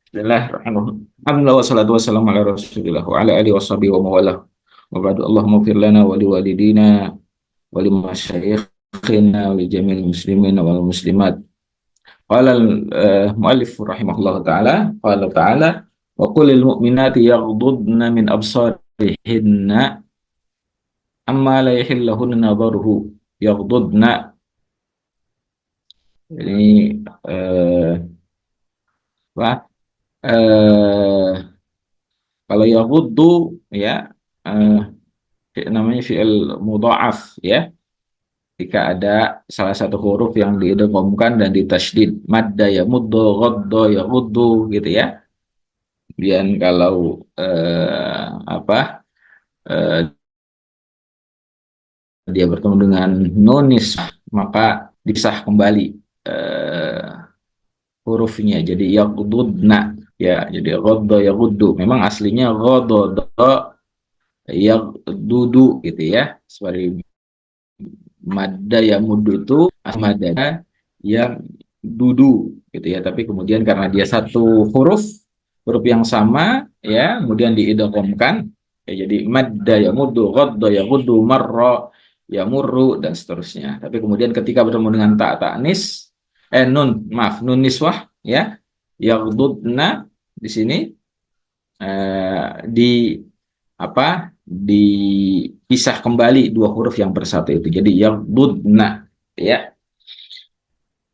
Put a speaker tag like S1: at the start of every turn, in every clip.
S1: Bismillahirrahmanirrahim. Alhamdulillah wassalatu wassalamu ala Rasulillah wa ala alihi washabihi wa mawalah. Wa ba'du Allahumma fir lana wa liwalidina wa limasyayikhina wa li jami'il muslimina wal muslimat. Qala al-muallif rahimahullah ta'ala, qala ta'ala wa qul lil mu'minati yaghdudna min absarihinna amma la yahillahunna nadharuhu yaghdudna. Ini apa? Eh, Kalau yaghuddu ya, eh, namanya fi'il mudha'af ya, jika ada salah satu huruf yang diidghamkan dan ditasydid, madda ya muddo, ghadda ya ghuddu gitu ya. Kemudian kalau eh, dia bertemu dengan nunis, maka dipisah kembali eh, hurufnya jadi yaghdudna ya, jadi ghadda ya ghuddu. Memang aslinya ghadda yang dudu gitu ya, seperti madda yang mudu itu madda yang dudu gitu ya, tapi kemudian karena dia satu huruf yang sama ya, kemudian diidghamkan ya, jadi madda ya mudu, ghadda ya ghuddu, marra ya murru, dan seterusnya. Tapi kemudian ketika bertemu dengan ta ta'nis, nun niswah ya, yaghdudna di sini di apa, dipisah kembali dua huruf yang bersatu itu jadi yaghdudna ya,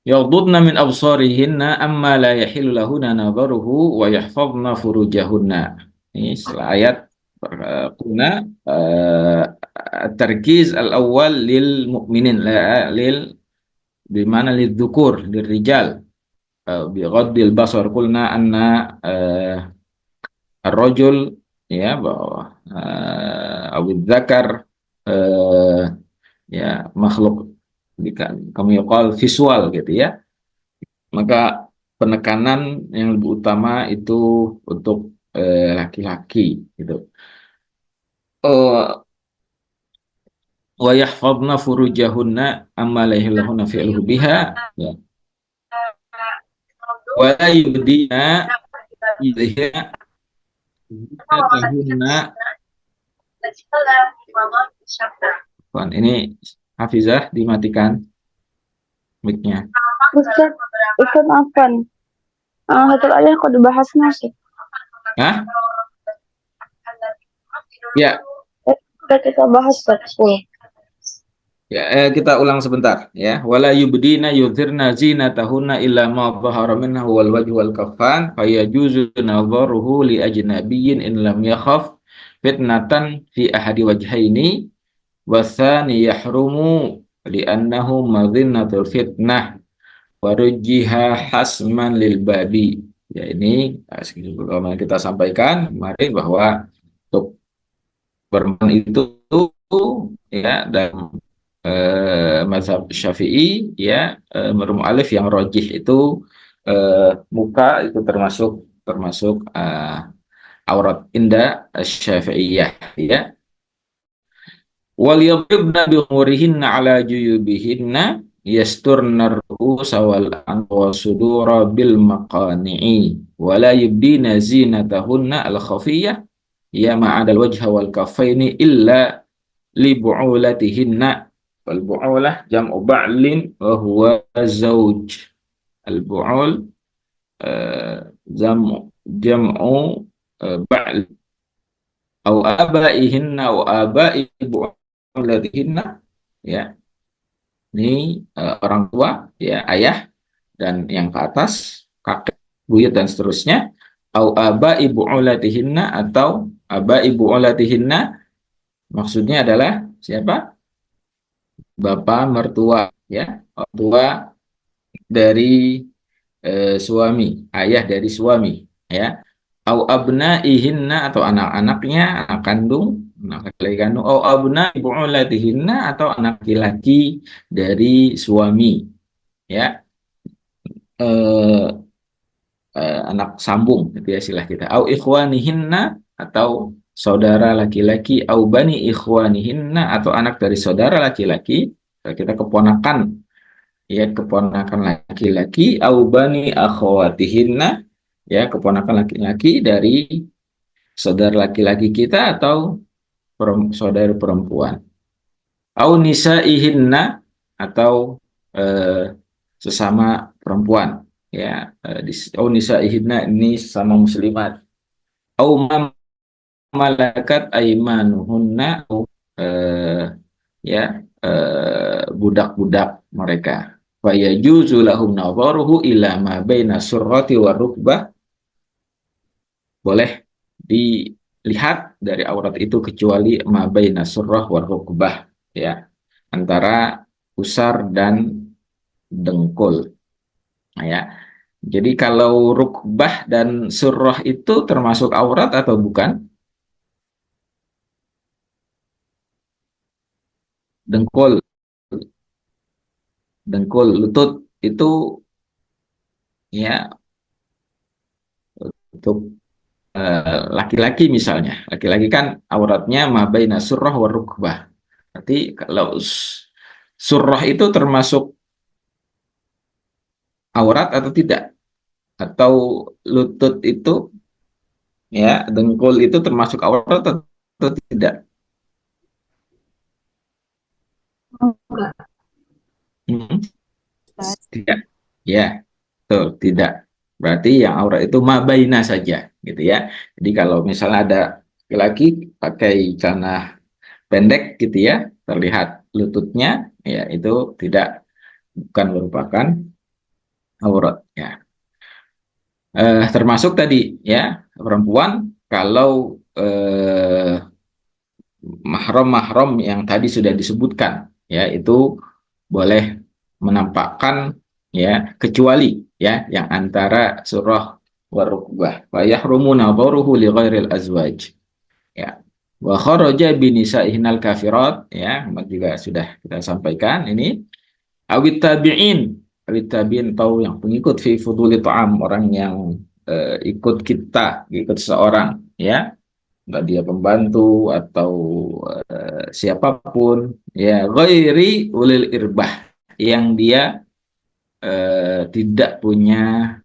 S1: yaghdudna min absarihinna amma la yahillu lahunna nadharuhu wa yahfazna furujahunna. Ini setelah ayat kuna tarkiz al-awwal lil mu'minin, lil bimana lil dzukur lil rijal bi ghaddil basar, qulna anna ar-rajul ya, bahwa Abu Dzakar ya makhluk kami yaqal visual gitu ya, maka penekanan yang lebih utama itu untuk laki-laki gitu. Wa yahfazna furujahunna amma la yahillahunna fi'luhu biha ya. Wa la yubdina yudhina zinatahunna. Ini Hafizah dimatikan mic-nya.
S2: Ustaz, ikut apa nih? Satu ayat kok dibahas sih.
S1: Hah? Ya.
S2: Udah kita bahas 10.
S1: Ya, kita ulang sebentar ya. Wala yubdina yudhirna zinatahunna illa ma dhahara minhu wal wajhu wal kaffan fayajuzu nadharuhu li ajnabiyyin in lam yakhaf fitnatan fi ahadi wajhaini wasani yahrumu li'annahu madhinnatul fitnah warujjiha hasman lil babi. Ya, ini sebagaimana kita sampaikan kemarin bahwa untuk berman itu ya, dan mazhab Syafi'i ya, menurut mu'alif yang rojih itu muka itu termasuk aurat inda Syafi'iyah ya. Wal yadribna bi khumurihinna ala juyubihinna yasturna ar-ru'usa wal anwa sudura bil maqani'i wa la yubdina zinatahunna al-khafiyyah ya ma'adal wajha wal kaffaini illa li bu'ulatihinna. Wal bu'ulah jam'u ba'lin wa huwa zawj. Al bu'ul jam'u ba'l au abaihinna wa abai bu'ulatihinna ya. Ini orang tua ya, ayah dan yang ke atas kakek, buyut dan seterusnya. Au abai bu'ulatihinna atau abai bu'ulatihinna maksudnya adalah siapa? Bapak mertua ya, orang tua dari suami, ayah dari suami ya. Au abnaihinna atau anak-anaknya, anak kandung, anak laki kandung. Au abnai bu'ulatihinna atau anak laki-laki dari suami ya. Anak sambung itu ya istilah kita. Au ikhwanihinna atau saudara laki-laki, au bani ikhwanihinna atau anak dari saudara laki-laki, kita keponakan ya, keponakan laki-laki, au bani akhwatihinna ya keponakan laki-laki dari saudara laki-laki kita atau saudara perempuan. Au nisaihinna atau eh, sesama perempuan, ya. Au nisaihinna ini sama muslimat. Au malakat aimanuhunna, eh, ya, budak-budak mereka. Fa yajuzu lahum nadharuhu ila ma baina surrati wa rukbah, boleh dilihat dari aurat itu kecuali ma baina surrah wa rukbah, ya, antara pusar dan dengkul, ya. Jadi kalau rukbah dan surrah itu termasuk aurat atau bukan? Dengkul, dengkul, lutut itu, ya, untuk laki-laki misalnya. Laki-laki kan auratnya mabaina surrah wa rukbah. Berarti kalau surrah itu termasuk aurat atau tidak? Atau lutut itu, ya, dengkul itu termasuk aurat atau tidak?
S2: Enggak,
S1: Hmm,
S2: Ustaz.
S1: tidak. Ya, betul, tidak. Berarti yang aurat itu mabaina saja, gitu ya. Jadi kalau misalnya ada laki-laki pakai celana pendek gitu ya, terlihat lututnya, ya itu tidak, bukan merupakan aurat, ya. Termasuk tadi, ya, perempuan kalau mahram-mahram yang tadi sudah disebutkan, ya, itu boleh menampakkan, ya, kecuali, ya, yang antara surah warukbah wa yahrumu nadharuhu li ghairil azwaj, ya. Wa kharaja binisa'ihinal kafirat, ya, juga sudah kita sampaikan ini. Awit tabi'in, awit tabi'in tahu yang pengikut fi fuduli ta'am, orang yang ikut kita, ikut seorang, ya, entah dia pembantu atau siapapun, ya, ghairi ulil irbah, yang dia tidak punya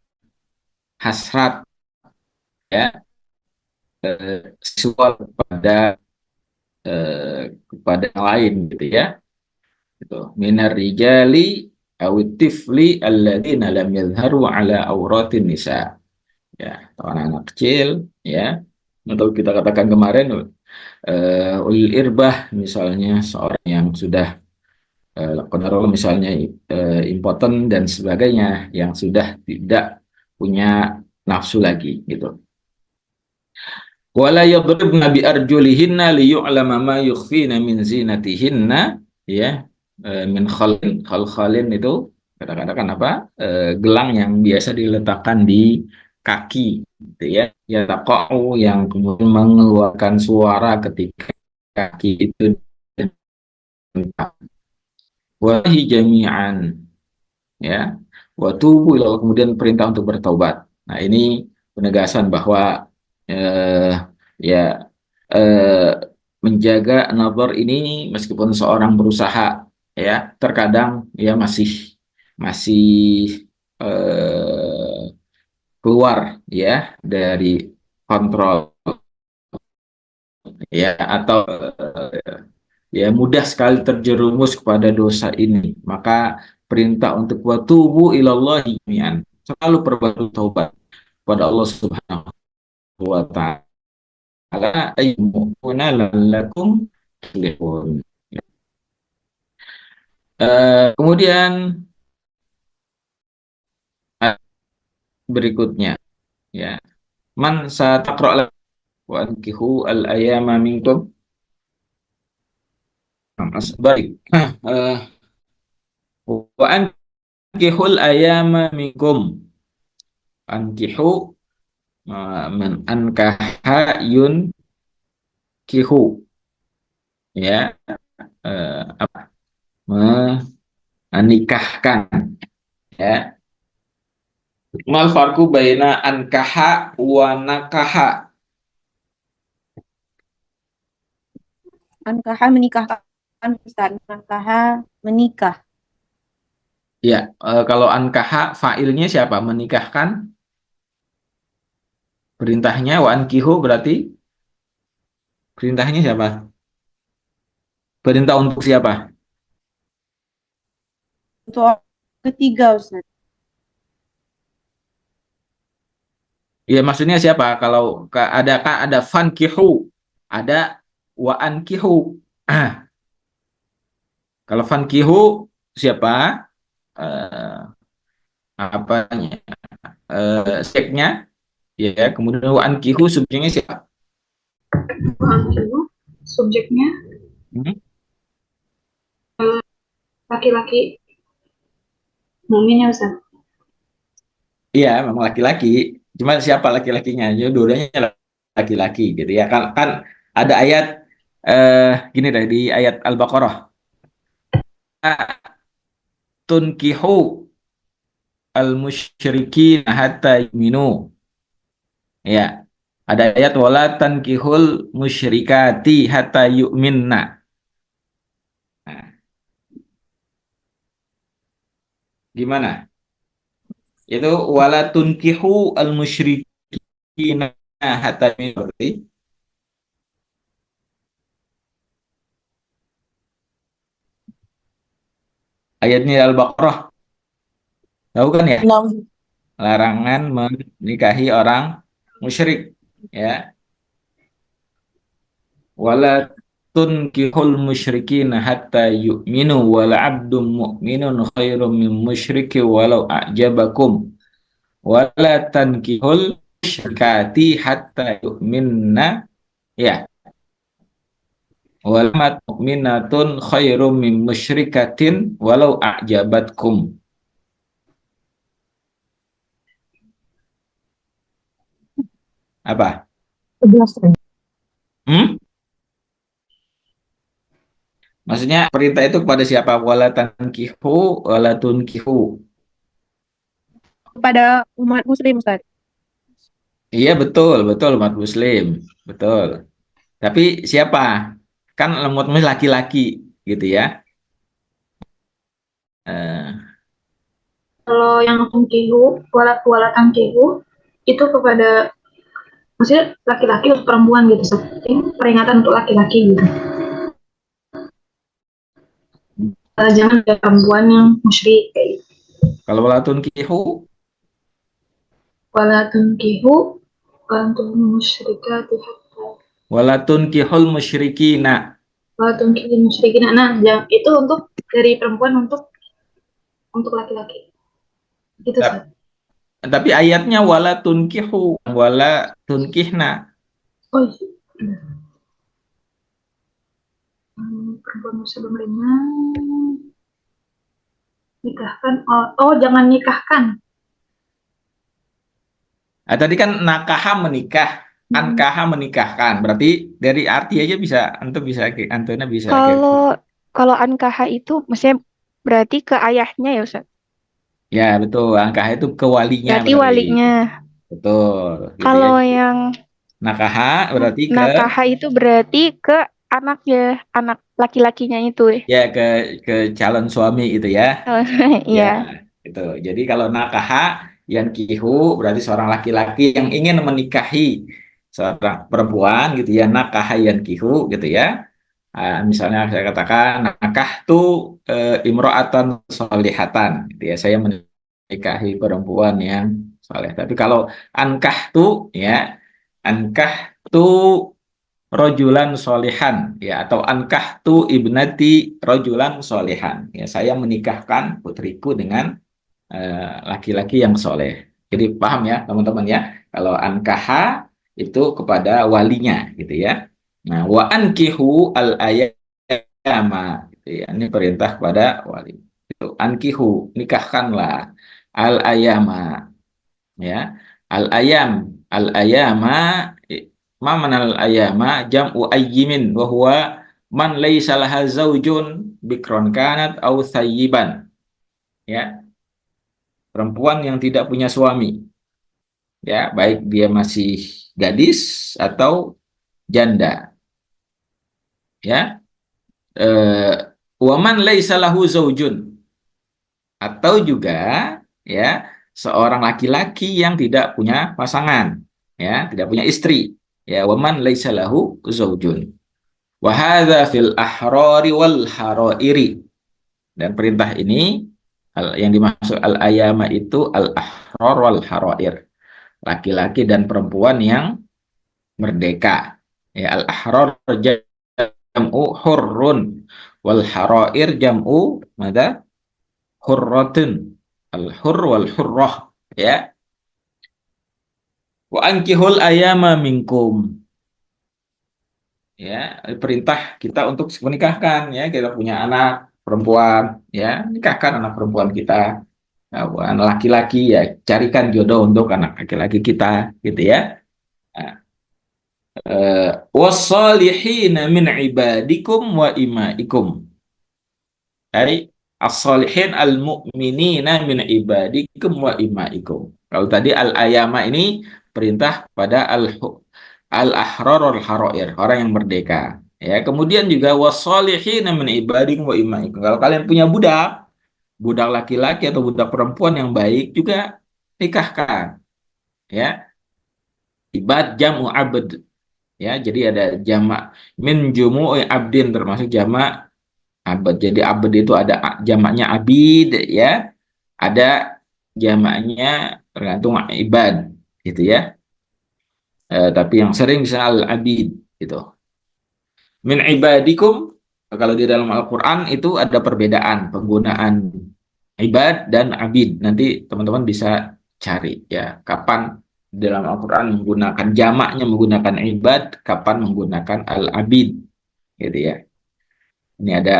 S1: hasrat, ya, seksual kepada yang lain, gitu ya. Gitu. Minar rijali awit tifli alladzina lam yadhharu ala auratin nisa. Ya, atau anak-anak kecil, ya. Atau kita katakan kemarin ulil irbah, misalnya seorang yang sudah konorol, misalnya impoten dan sebagainya, yang sudah tidak punya nafsu lagi, gitu. Wala yadribna bi arjulihinna liyu'lama ma yukhfina min zinatihinna, ya. Min khalin itu kata-katakan apa? Gelang yang biasa diletakkan di kaki, gitu ya. Ya, taqa'u, yang kemudian mengeluarkan suara ketika kaki itu wahi jami'an, ya. Wa tubu ilallah, kemudian perintah untuk bertaubat. Nah, ini penegasan bahwa eh, ya, eh, menjaga nazar ini, meskipun seorang berusaha, ya, terkadang ya masih masih eh, keluar, ya, dari kontrol, ya, atau ya mudah sekali terjerumus kepada dosa ini. Maka perintah untuk watubu ilallahi jami'an, selalu perbuat taubat kepada Allah Subhanahu wa taala, ayyuhuna lalakum tuflihun. Kemudian berikutnya, ya, man sataqra wa ankihu al ayama minkum. Baik. Wa ankihul ayama minkum. Ankihu, man ankaha yun kihu, ya, apa, menikahkan, ya. Mal farku baina ankaha wa nakaha.
S2: Ankaha menikahkan, Ustaz. Ankaha menikah.
S1: Ya, kalau ankaha failnya siapa? Menikahkan. Perintahnya wa ankihu berarti perintahnya siapa? Perintah untuk siapa?
S2: Untuk orang ketiga, Ustaz.
S1: Ya maksudnya siapa? Kalau ada fankihu, ada wa ankihu. Kalau fankihu siapa? Eh, apanya? Seknya, ya. Kemudian wa ankihu subjeknya siapa?
S3: Ankihu subjeknya
S1: Hmm?
S3: laki-laki mukmin ya Ustaz.
S1: Iya, memang laki-laki. Cuma siapa laki-lakinya? Ya, dua-duanya laki-laki gitu ya. Kan ada ayat gini deh di ayat Al-Baqarah. Tunkihu al-musyrikin hatta yu'minu. Ya. Ada ayat wala tankihul musyrikati hatta yu'minna. Nah, gimana? Itu wala tunkihu al-musyrikin hatta yu'minu. Ayatnya Al-Baqarah. Tahu kan ya? Larangan menikahi orang musyrik, ya. Wala tunkihul musyrikin hatta yu'minu wala abdum mu'minun khairum min musyriki walau a'jabakum wala tankihul musyrikati hatta yu'minna, ya, wala mu'minatun khairum min musyrikatin walau a'jabatkum. Apa?
S2: 11.
S1: Hmm? Maksudnya perintah itu kepada siapa? Wala tankihu wala tunkihu.
S2: Kepada umat muslim, Ustaz.
S1: Iya, betul, betul, umat muslim. Betul. Tapi siapa? Kan umat muslim laki-laki gitu ya. Eh,
S3: Kalau yang tangkihu, wala tangkihu itu kepada maksudnya laki-laki atau perempuan gitu Ustaz. Ini peringatan untuk laki-laki gitu. Jangan ada perempuan yang musyrik kayak gitu.
S1: kalau wala tunkihu,
S3: Wala tunkihu antum musyrikati hatta
S1: wala tunkihul musyrikina.
S3: wala tunkihu musyrikin. Nah, itu untuk dari perempuan untuk laki-laki. Gitu Ustaz.
S1: Tapi ayatnya wala tunkihu, wala tunkihna.
S3: Oh iya. Perempuan muslim nikahkan. Oh, jangan nikahkan.
S1: Tadi kan nakaha menikah, ankaha menikahkan. Berarti dari arti aja bisa, antuna bisa.
S2: Kalau ankaha itu maksudnya berarti ke ayahnya ya, Ustaz.
S1: Ya, betul. Ankaha itu ke walinya
S2: Berarti
S1: berarti.
S2: walinya.
S1: Betul. Gitu
S2: Kalau
S1: ya.
S2: yang
S1: Nakaha berarti ke
S2: nakaha itu berarti ke anaknya, anak laki-lakinya itu.
S1: ya ke calon suami itu ya. Ya,
S2: Iya.
S1: itu. Jadi kalau nakaha yang kihu berarti seorang laki-laki yang ingin menikahi seorang perempuan gitu ya, nakaha yang kihu gitu ya. Misalnya saya katakan nakah tuh imro'atan solihatan gitu ya. Saya menikahi perempuan yang soleh. Tapi kalau ankah tuh ya, ankah tuh rojulan solihan ya, atau ankah tu ibnati rojulan solihan ya, saya menikahkan putriku dengan laki-laki yang soleh. Jadi paham ya teman-teman ya, kalau ankaha itu kepada walinya gitu ya. Nah, wa ankihu al ayama gitu ya, ini perintah kepada wali. Itu ankihu, nikahkanlah al ayama ya. Al ayama, ma manal ayama jam'u ayyimin wa huwa man laisa laha zaujun bikron kanat au thayyiban, ya, perempuan yang tidak punya suami, ya, baik dia masih gadis atau janda, ya. Wa man laisa lahu zaujun, atau juga ya seorang laki-laki yang tidak punya pasangan. ya, tidak punya istri. Ya, waman laisa lahu zaujun. Wa hadza fil ahrari wal harairi. Dan perintah ini yang dimaksud al ayama itu al ahrar wal harair. Laki-laki dan perempuan yang merdeka. Ya, al ahrar jam'u hurrun wal harair jam'u mada? Hurratun. Al hurr wal hurrah, ya. Wa ankihul ayama minkum. Ya, perintah kita untuk menikahkan, ya, kita punya anak perempuan, ya, nikahkan anak perempuan kita. Nah, anak laki-laki, ya, carikan jodoh untuk anak laki-laki kita, gitu ya. Nah, wassalihina min ibadikum wa imaikum. Dari as-salihin al-mu'minina min ibadikum wa imaikum. Kalau tadi al-ayama ini perintah pada al-ahrar wal harair, orang yang merdeka. Ya, kemudian juga was-salihina min ibadikum wa imaikum. Kalau kalian punya budak, budak laki-laki atau budak perempuan yang baik juga nikahkan. Ya, ibad jamu abd. Ya, jadi ada jamak min jumu'i abdin termasuk jamak abad. Jadi abad itu ada jamaknya abid, ya. Ada jamaknya tergantung ibad, gitu ya. Tapi yang sering bisa al-abid, gitu. Min ibadikum, kalau di dalam Al-Quran itu ada perbedaan penggunaan ibad dan abid. Nanti teman-teman bisa cari, ya, kapan dalam Al-Quran menggunakan jamaknya menggunakan ibad, kapan menggunakan al-abid, gitu ya. Ini ada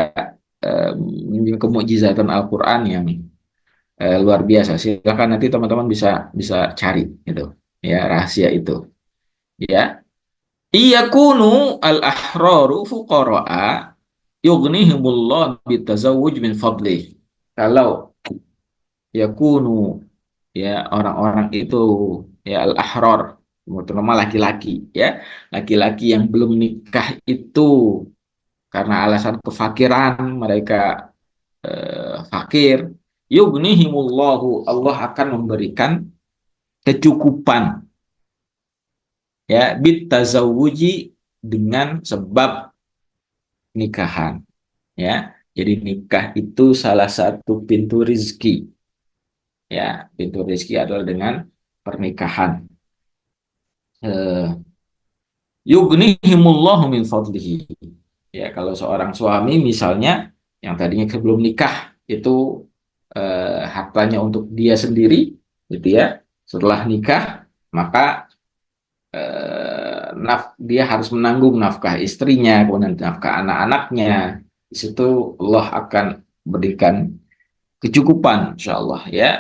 S1: kemukjizatan Al-Quran yang luar biasa. Silakan nanti teman-teman bisa bisa cari, gitu, ya, rahasia itu, ya. Iyakunu al-ahraru fuqara'a yughnihimullah bitazawuj min fadlih. Kalau yakunu, ya, orang-orang itu, ya, al-ahrar, terutama laki-laki, ya, laki-laki yang belum nikah itu karena alasan kefakiran, mereka fakir, yughnihimullahu, Allah akan memberikan kecukupan, ya, bitazawuji, dengan sebab nikahan, ya. Jadi nikah itu salah satu pintu rizki, ya. Pintu rizki adalah dengan pernikahan. Yughnihimullahu min fadlihi. Ya, kalau seorang suami misalnya yang tadinya sebelum nikah itu hartanya untuk dia sendiri, gitu ya. Setelah nikah maka dia harus menanggung nafkah istrinya, kemudian nafkah anak-anaknya. Di situ Allah akan berikan kecukupan, insya Allah, ya,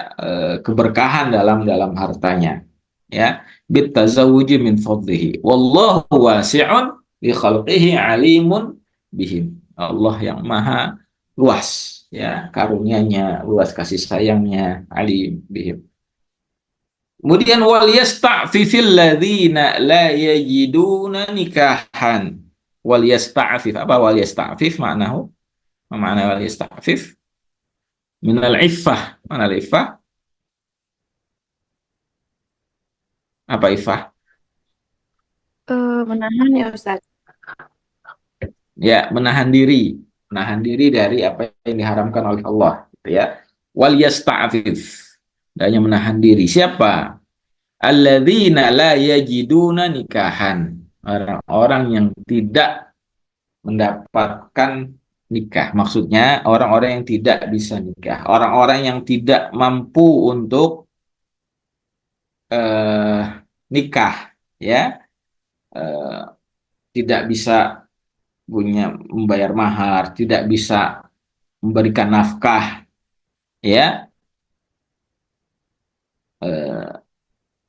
S1: keberkahan dalam hartanya, ya. Bitazawuji min fadlihi wallahu wasi'un bi khalqihi alimun bihim. Allah yang maha luas, ya, karunia-Nya, luas kasih sayangnya, alim bihim. Kemudian wal yasta'fifil ladzina la yajiduna nikahan. Wal yasta'fif, apa wal yasta'fif maknahu? Makna wal yasta'fif minal iffah. Mana iffah? Apa iffah?
S2: Menahan ya Ustaz.
S1: Ya, menahan diri dari apa yang diharamkan oleh Allah, gitu ya. Wal yasta'fif, dan yang menahan diri siapa? Alladzina la yajiduna nikahan, orang-orang yang tidak mendapatkan nikah. Maksudnya orang-orang yang tidak bisa nikah, orang-orang yang tidak mampu untuk nikah, ya, tidak bisa punya membayar mahar, tidak bisa memberikan nafkah, ya,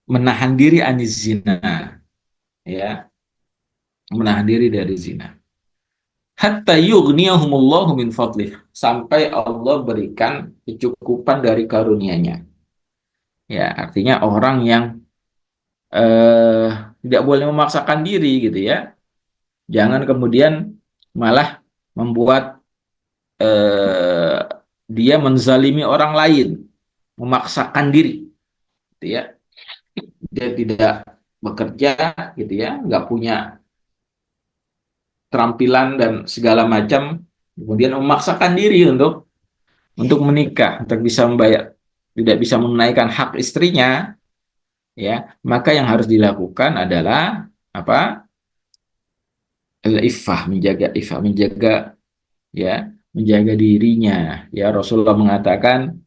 S1: menahan diri anis zina, ya, menahan diri dari zina. Hatta yughniyahumullahu min fadlih, sampai Allah berikan kecukupan dari karunia-Nya. Ya, artinya orang yang tidak boleh memaksakan diri, gitu ya. Jangan kemudian malah membuat dia menzalimi orang lain, memaksakan diri, gitu ya. Dia tidak bekerja gitu ya, nggak punya keterampilan dan segala macam, kemudian memaksakan diri untuk menikah, untuk bisa membayar, tidak bisa menunaikan hak istrinya, ya, maka yang harus dilakukan adalah apa? Al-iffah, menjaga iffah, menjaga, ya, menjaga dirinya. Ya, Rasulullah mengatakan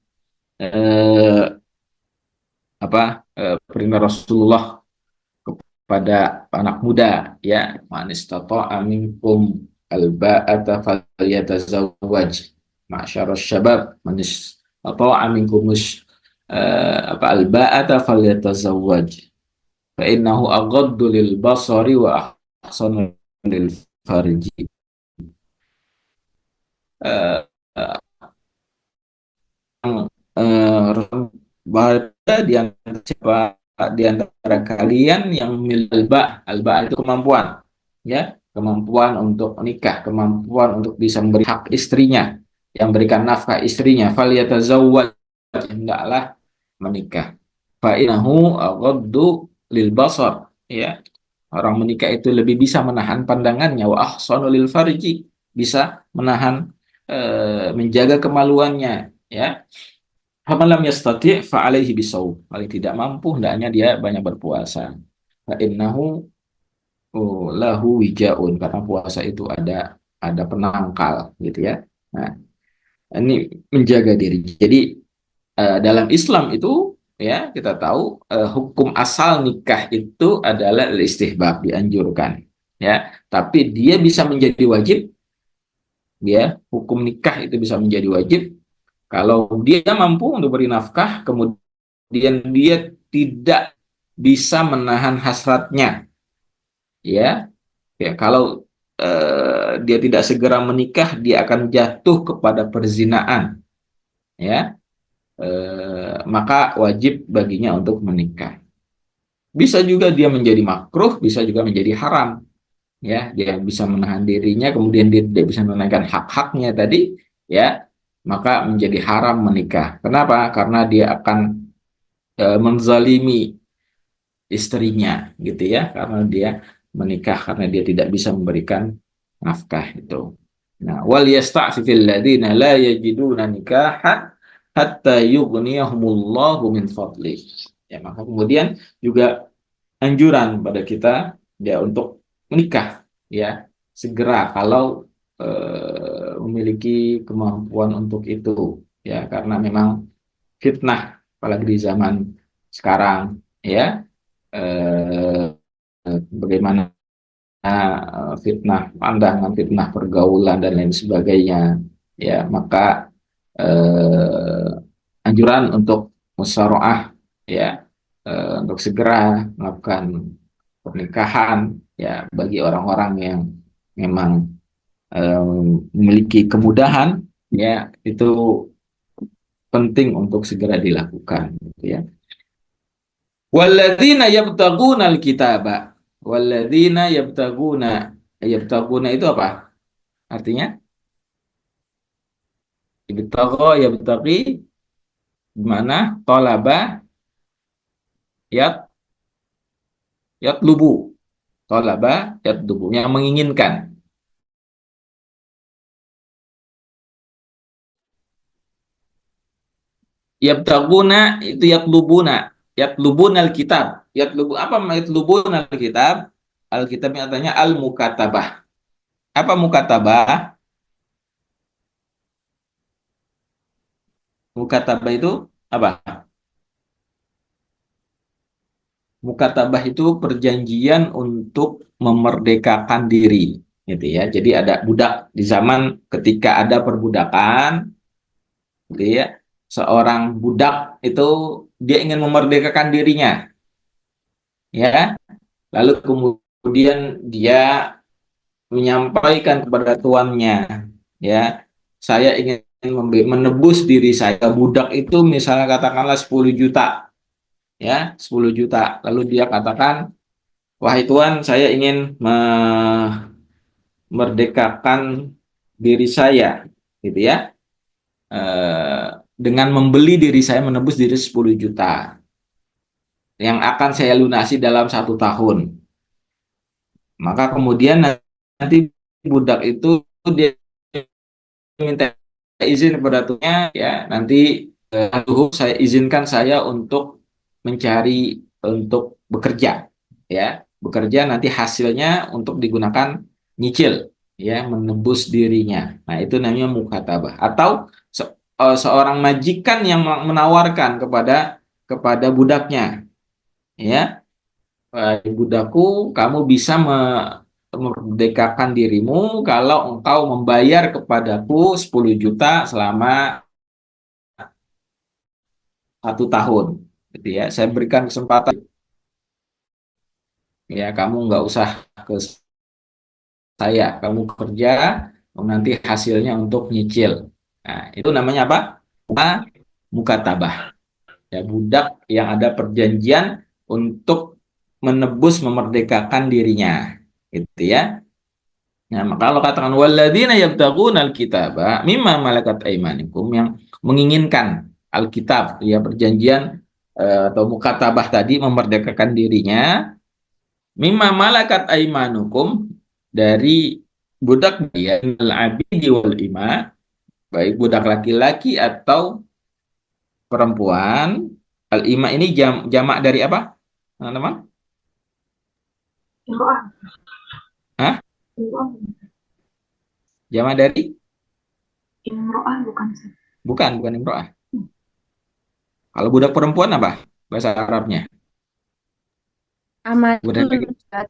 S1: eh, perintah Rasulullah pada anak muda, ya, man istata'a minkum alba'ata falyatazawwaj, ma'syarasy syabab, man istata'a minkum alba'ata falyatazawwaj fa innahu aghaddu lil basari wa ahsanu lil farji. Eh, Bahwa di antara kalian yang memiliki alba itu kemampuan, ya, kemampuan untuk menikah, kemampuan untuk bisa memberi hak istrinya, yang berikan nafkah istrinya, falyatazawwaj, hendaklah menikah. Fa innahu aghaddu lil basar, ya. Orang menikah itu lebih bisa menahan pandangannya, wa ahsanu lil farji, bisa menahan, menjaga kemaluannya, ya. Faman lam yastati' fa alaihi bisawm. Paling tidak mampu, hendaknya dia banyak berpuasa. Fa innahu lahu wijaun, karena puasa itu ada penangkal gitu ya. Nah, ini menjaga diri. Jadi dalam Islam itu, ya, kita tahu hukum asal nikah itu adalah istihbab, dianjurkan, ya. Tapi dia bisa menjadi wajib, ya, hukum nikah itu bisa menjadi wajib kalau dia mampu untuk beri nafkah, kemudian dia tidak bisa menahan hasratnya, ya. Ya, kalau dia tidak segera menikah, dia akan jatuh kepada perzinaan, ya. Maka wajib baginya untuk menikah. Bisa juga dia menjadi makruh, bisa juga menjadi haram, ya. Dia bisa menahan dirinya, kemudian dia tidak bisa menunaikan hak-haknya tadi, ya, maka menjadi haram menikah. Kenapa? Karena dia akan menzalimi istrinya, gitu ya, karena dia menikah, karena dia tidak bisa memberikan nafkah itu. Nah, wal yasta'fifil ladzina la yajiduna nikahan hatta yughniyahumullahu min fadlih. Ya, maka kemudian juga anjuran pada kita, ya, untuk menikah, ya, segera kalau memiliki kemampuan untuk itu, ya, karena memang fitnah apalagi di zaman sekarang, ya, eh, bagaimana fitnah pandangan, fitnah pergaulan dan lain sebagainya, ya, maka anjuran untuk musyawarah, ya, untuk segera melakukan pernikahan, ya, bagi orang-orang yang memang memiliki kemudahan, ya, itu penting untuk segera dilakukan, gitu ya. Walladzina yabtaguna alkitaba. Walladzina yabtaguna. Yabtaguna itu apa? Artinya? Yabtagha, yabtaghi, gimana? Talaba, yat, yatlubu. Talaba, yatlubu. Yang menginginkan. Yabtaguna itu yatlubuna. Yatlubuna alkitab. Yatlubu apa? Yatlubuna alkitab. Alkitab yang artinya al-mukatabah. Apa mukatabah? Mukatabah itu apa? Mukatabah itu perjanjian untuk memerdekakan diri, gitu ya. Jadi ada budak di zaman ketika ada perbudakan, gitu ya. Seorang budak itu dia ingin memerdekakan dirinya, ya. Lalu kemudian dia menyampaikan kepada tuannya, ya, saya ingin menebus diri saya. Budak itu misalnya katakanlah 10 juta, ya, 10 juta. Lalu dia katakan, wahai tuan, saya ingin memerdekakan diri saya, gitu ya, dengan membeli diri saya, menebus diri 10 juta. yang akan saya lunasi dalam 1 tahun. Maka kemudian nanti budak itu dia minta izin kepada tuannya, ya nanti saya izinkan saya untuk mencari, untuk bekerja, ya bekerja nanti hasilnya untuk digunakan nyicil, ya menebus dirinya. Nah itu namanya mukatabah. Atau seorang majikan yang menawarkan kepada budaknya, ya budakku, kamu bisa memerdekakan dirimu kalau engkau membayar kepadaku 10 juta selama 1 tahun, gitu ya. Saya berikan kesempatan, ya kamu nggak usah ke saya, kamu kerja, nanti hasilnya untuk nyicil. Nah, itu namanya apa? Mukatabah. Ya, budak yang ada perjanjian untuk menebus, memerdekakan dirinya, gitu ya. Nah, maka Allah katakan walladzina yabtaguna alkitaba mimma malakat aymanikum, yang menginginkan alkitab, ya perjanjian atau mukatabah tadi, memerdekakan dirinya, mimma malakat aymanukum, dari budak ya, al-abidi wal ima, baik budak laki-laki atau perempuan. Al-ima ini jamak dari apa, teman-teman?
S3: Imro'ah.
S1: Hah?
S3: Imro'ah.
S1: Jamak dari?
S3: Imro'ah bukan sih.
S1: Bukan imro'ah. Kalau budak perempuan apa bahasa Arabnya? Budak laki.
S2: Amatun.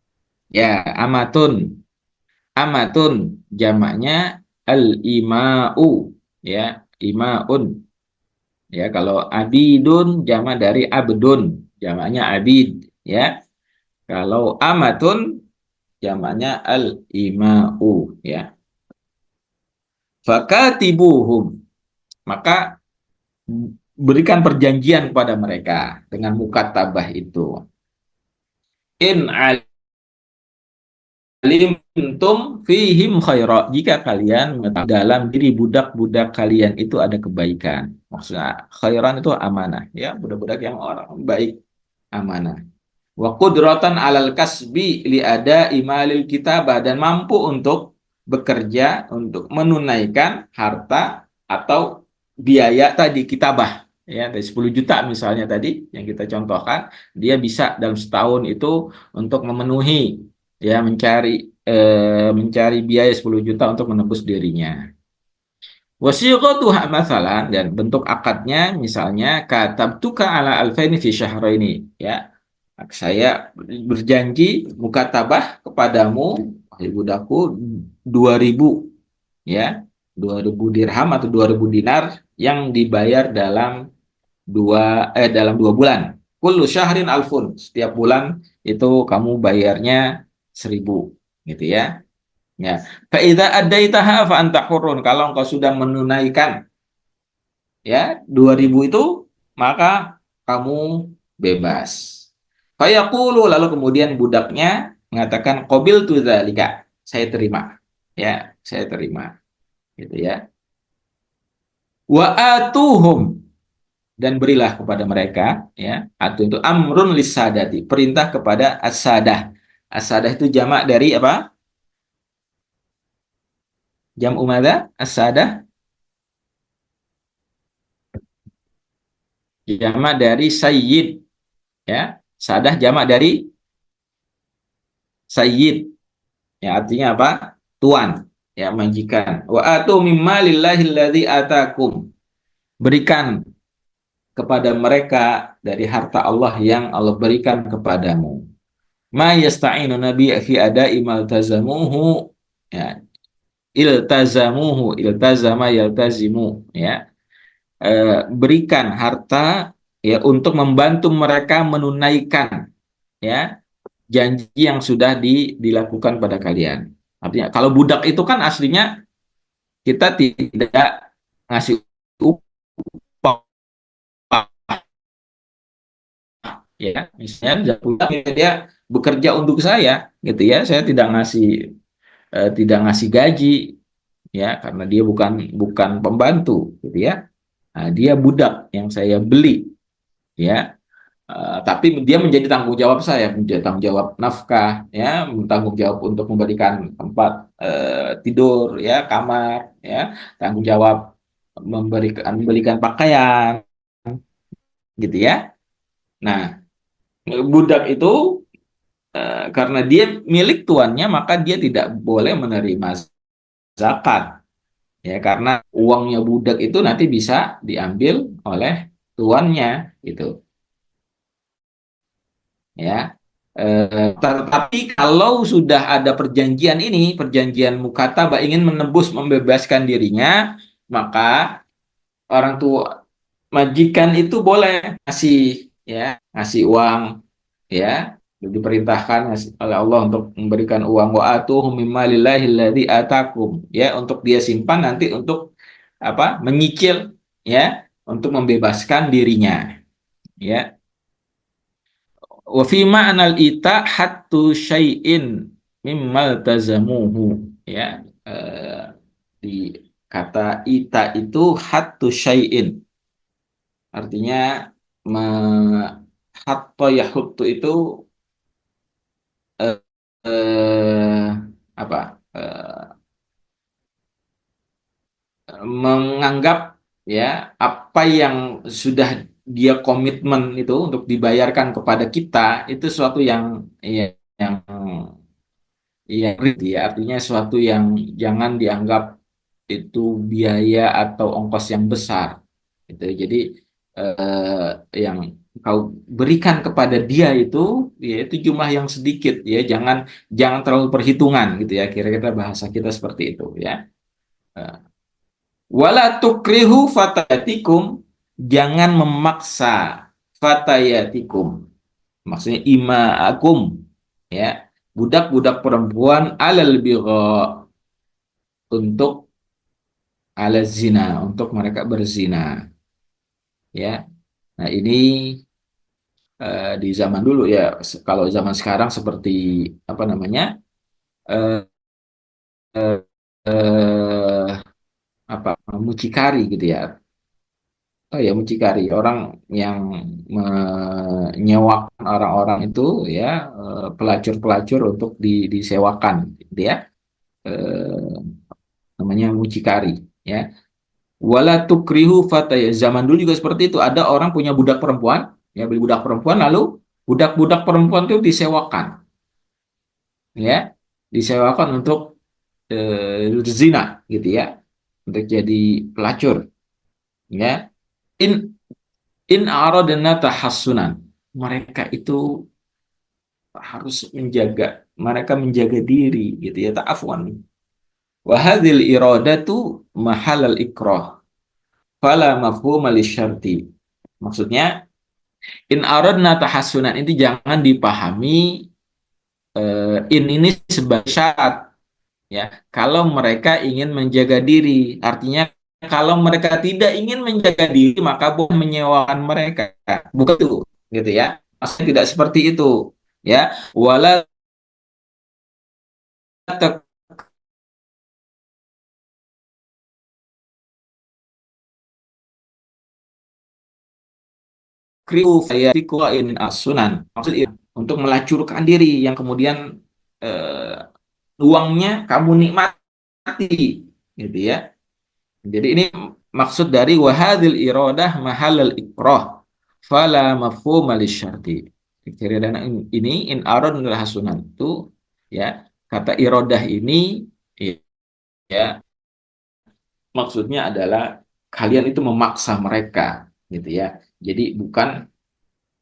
S1: Ya, amatun. Amatun jamaknya al-ima'u, ya, imaun. Ya, kalau abidun jamak dari abdun, jamaknya abid, ya. Kalau amatun jamaknya al-ima'u, ya. Fakatibuhum, maka berikan perjanjian kepada mereka dengan mukatabah itu. In alimtum fihim khaira, jika kalian mengetahui dalam diri budak-budak kalian itu ada kebaikan. Maksudnya khairan itu amanah, ya, budak-budak yang orang baik, amanah. Wa qudratan alal kasbi li ada imalil kitabah, dan mampu untuk bekerja untuk menunaikan harta atau biaya tadi kitabah, ya dari 10 juta misalnya tadi yang kita contohkan, dia bisa dalam setahun itu untuk memenuhi, ya mencari biaya 10 juta untuk menebus dirinya. Wasiqatuha masalan, dan bentuk akadnya misalnya katabtuka ala alfaini fi syahraini, ya saya berjanji mukatabah kepadamu wahai budakku 2.000, ya 2.000 dirham atau 2.000 dinar yang dibayar dalam 2 bulan. Kullu syahrin alfun, setiap bulan itu kamu bayarnya 1.000, gitu ya. Ya, fa idza addaitaha fa anta hurrun, kalau engkau sudah menunaikan, ya 2.000 itu, maka kamu bebas. Fayaqulu, lalu kemudian budaknya mengatakan qabiltu dzalika, saya terima, ya saya terima, gitu ya. Wa atuhum, dan berilah kepada mereka, ya atu itu amrun lisadati, perintah kepada as-sadah. As-sadah itu jamak dari apa? Jam'u madza? As-sadah jamak dari sayyid, ya. Sadah jamak dari sayyid, ya artinya apa? Tuan, ya majikan. Wa atu mimma lillahi alladzi atakum, berikan kepada mereka dari harta Allah yang Allah berikan kepadamu. Ma yasta'inu nabi fi ada'i maltazamuhu, ya iltazamuhu, iltazama yaltazimu, ya berikan harta, ya untuk membantu mereka menunaikan, ya janji yang sudah dilakukan pada kalian. Artinya kalau budak itu kan aslinya kita tidak ngasih upah, ya misalnya dia bekerja untuk saya, gitu ya, saya tidak ngasih gaji, ya karena dia bukan pembantu, gitu ya. Nah, dia budak yang saya beli, ya Tapi dia menjadi tanggung jawab saya, menjadi tanggung jawab nafkah, ya, tanggung jawab untuk memberikan tempat tidur, ya, kamar, ya, tanggung jawab memberikan pakaian, gitu ya. Nah, budak itu karena dia milik tuannya, maka dia tidak boleh menerima zakat, ya, karena uangnya budak itu nanti bisa diambil oleh tuannya, gitu, ya. Tetapi kalau sudah ada perjanjian ini, perjanjian mukatabah, ingin menebus membebaskan dirinya, maka orang tua majikan itu boleh ngasih, ya, ngasih uang, ya, diperintahkan oleh Allah untuk memberikan uang, wa atuhum mimma lillahi alladzi atakum, ya, untuk dia simpan nanti untuk apa, menyicil, ya, untuk membebaskan dirinya, ya. Wa fi ma'nal ita hattu syai'in mimmal tazamuhu, ya. Di kata ita itu hattu syai'in, artinya me, hatta yahuttu itu eh, eh, apa, menganggap, ya, apa yang sudah dia komitmen itu untuk dibayarkan kepada kita itu suatu yang, ya, yang ya, artinya suatu yang jangan dianggap itu biaya atau ongkos yang besar, gitu. Jadi eh, yang kau berikan kepada dia itu, ya, itu jumlah yang sedikit, ya, jangan jangan terlalu perhitungan, gitu ya, kira-kira bahasa kita seperti itu, ya. Eh, Wala tukrihu fatayatikum, jangan memaksa fatayatikum, maksudnya imaakum, ya, budak-budak perempuan alal bigha, untuk ala zina, untuk mereka berzina, ya. Nah, ini di zaman dulu, ya. Kalau zaman sekarang seperti apa namanya, eh, eh, eh, apa, mucikari, gitu ya. Oh ya, mucikari, orang yang menyewakan orang-orang itu, ya, pelacur-pelacur untuk disewakan, gitu ya. Eh, Namanya mucikari, ya. Wala tukrihu fataya. Zaman dulu juga seperti itu. Ada orang punya budak perempuan, ya, beli budak perempuan, lalu budak-budak perempuan itu disewakan, ya, disewakan untuk zina, gitu ya, untuk jadi pelacur, ya. In in aradna tahassunan, mereka itu harus menjaga, mereka menjaga diri, gitu ya, ta'afwan. Wa hadhil iradatu mahalal ikrah fala mafhuma lisyarti. Maksudnya, in aradna tahassunan itu jangan dipahami in ini sebagai syarat, ya, kalau mereka ingin menjaga diri, artinya kalau mereka tidak ingin menjaga diri maka boleh menyewakan mereka, bukan itu, gitu ya, maksudnya tidak seperti itu, ya. Wala takriu fayatiku in asunan, maksudnya untuk melacurkan diri yang kemudian eh, uangnya kamu nikmati, gitu ya. Jadi ini maksud dari wahadil iradah mahalal ikrah fala mafhuma lisyarti. Dan ini in arad hasunan itu, ya, kata iradah ini, ya, maksudnya adalah kalian itu memaksa mereka, gitu ya. Jadi bukan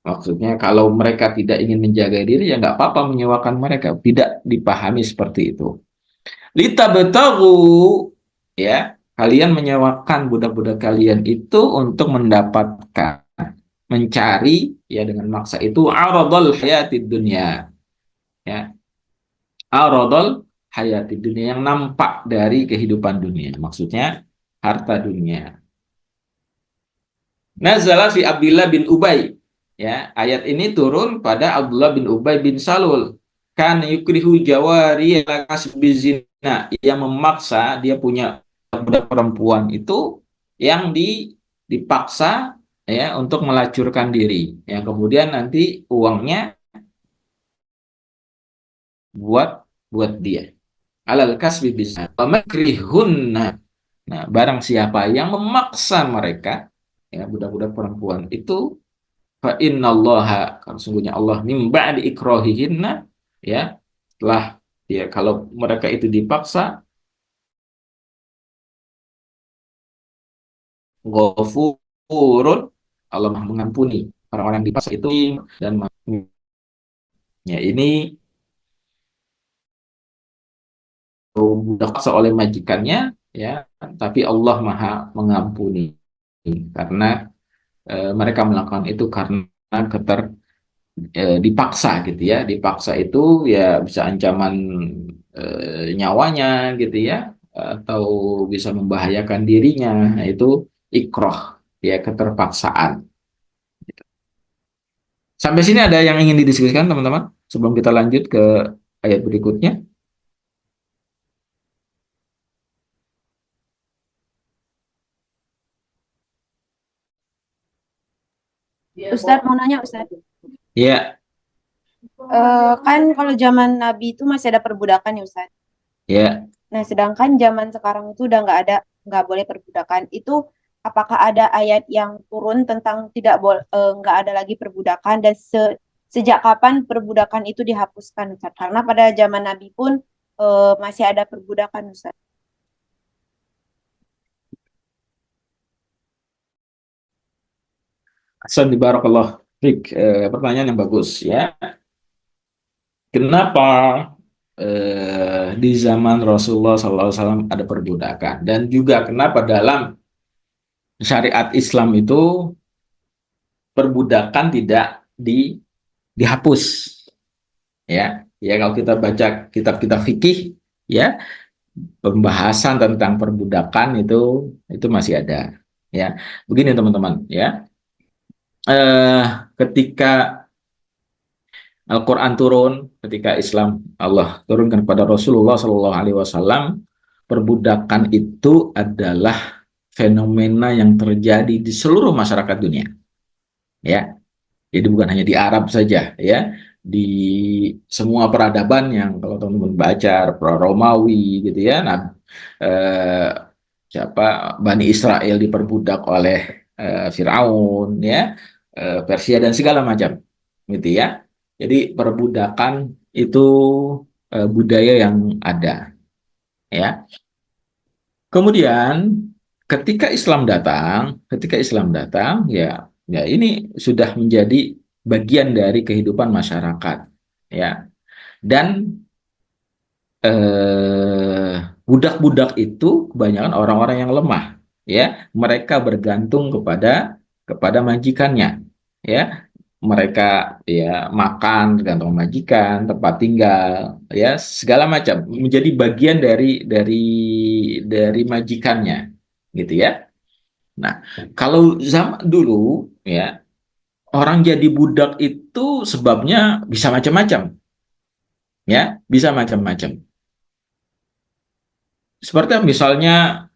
S1: maksudnya kalau mereka tidak ingin menjaga diri, ya nggak apa-apa menyewakan mereka. Tidak dipahami seperti itu. Litabtagu, ya, kalian menyewakan budak-budak kalian itu untuk mendapatkan, mencari, ya, dengan maksa itu aradul hayatid dunia, ya, aradul hayatid dunia, yang nampak dari kehidupan dunia, maksudnya harta dunia. Nazala fi Abdullah bin Ubay, ya, ayat ini turun pada Abdullah bin Ubay bin Salul, kan yukrihu jawari bizina, yang memaksa, dia punya budak perempuan itu yang dipaksa, ya untuk melacurkan diri. Ya, kemudian nanti uangnya buat buat dia. Alal kasbi bisa. Makrihunna. Nah, barang siapa yang memaksa mereka, ya budak-budak perempuan itu, fa innallaha, karena sungguhnya Allah mim ba'di ikrahihinna, ya setelah, ya kalau mereka itu dipaksa, ghafurun, Allah Maha mengampuni orang-orang yang dipaksa itu, dan ya ini dipaksa oleh majikannya, ya tapi Allah Maha mengampuni karena mereka melakukan itu karena dipaksa gitu ya. Dipaksa itu ya bisa ancaman nyawanya gitu ya, atau bisa membahayakan dirinya. Nah, itu ikroh, ya keterpaksaan. Sampai sini ada yang ingin didiskusikan teman-teman sebelum kita lanjut ke ayat berikutnya?
S4: Ustadz mau nanya Ustadz.
S1: Ya,
S4: Kan kalau zaman Nabi itu masih ada perbudakan ya Ustadz.
S1: ya.
S4: Nah sedangkan zaman sekarang itu udah nggak ada, nggak boleh perbudakan. Itu apakah ada ayat yang turun tentang tidak boleh, nggak ada lagi perbudakan, dan sejak kapan perbudakan itu dihapuskan Ustadz? Karena pada zaman Nabi pun masih ada perbudakan Ustadz.
S1: Ahsan, barakallah fik. Pertanyaan yang bagus ya. Kenapa di zaman Rasulullah SAW ada perbudakan, dan juga kenapa dalam syariat Islam itu perbudakan tidak dihapus, ya. Ya, kalau kita baca kitab-kitab fikih, ya, pembahasan tentang perbudakan itu masih ada, ya. Begini teman-teman, ya. Ketika Al-Quran turun, ketika Islam Allah turunkan kepada Rasulullah SAW, perbudakan itu adalah fenomena yang terjadi di seluruh masyarakat dunia, ya. Jadi bukan hanya di Arab saja, ya, di semua peradaban yang kalau teman-teman baca Romawi gitu ya. Nah, eh, siapa Bani Israel diperbudak oleh Firaun, ya, Persia dan segala macam, gitu ya. Jadi perbudakan itu budaya yang ada, ya. Kemudian ketika Islam datang, ya, ya ini sudah menjadi bagian dari kehidupan masyarakat, ya. Dan budak-budak itu kebanyakan orang-orang yang lemah, ya. Mereka bergantung kepada majikannya, ya. Mereka ya makan tergantung majikan, tempat tinggal, ya segala macam menjadi bagian dari majikannya, gitu ya. Nah, kalau zaman dulu, ya, orang jadi budak itu sebabnya bisa macam-macam, ya, bisa macam-macam. Seperti misalnya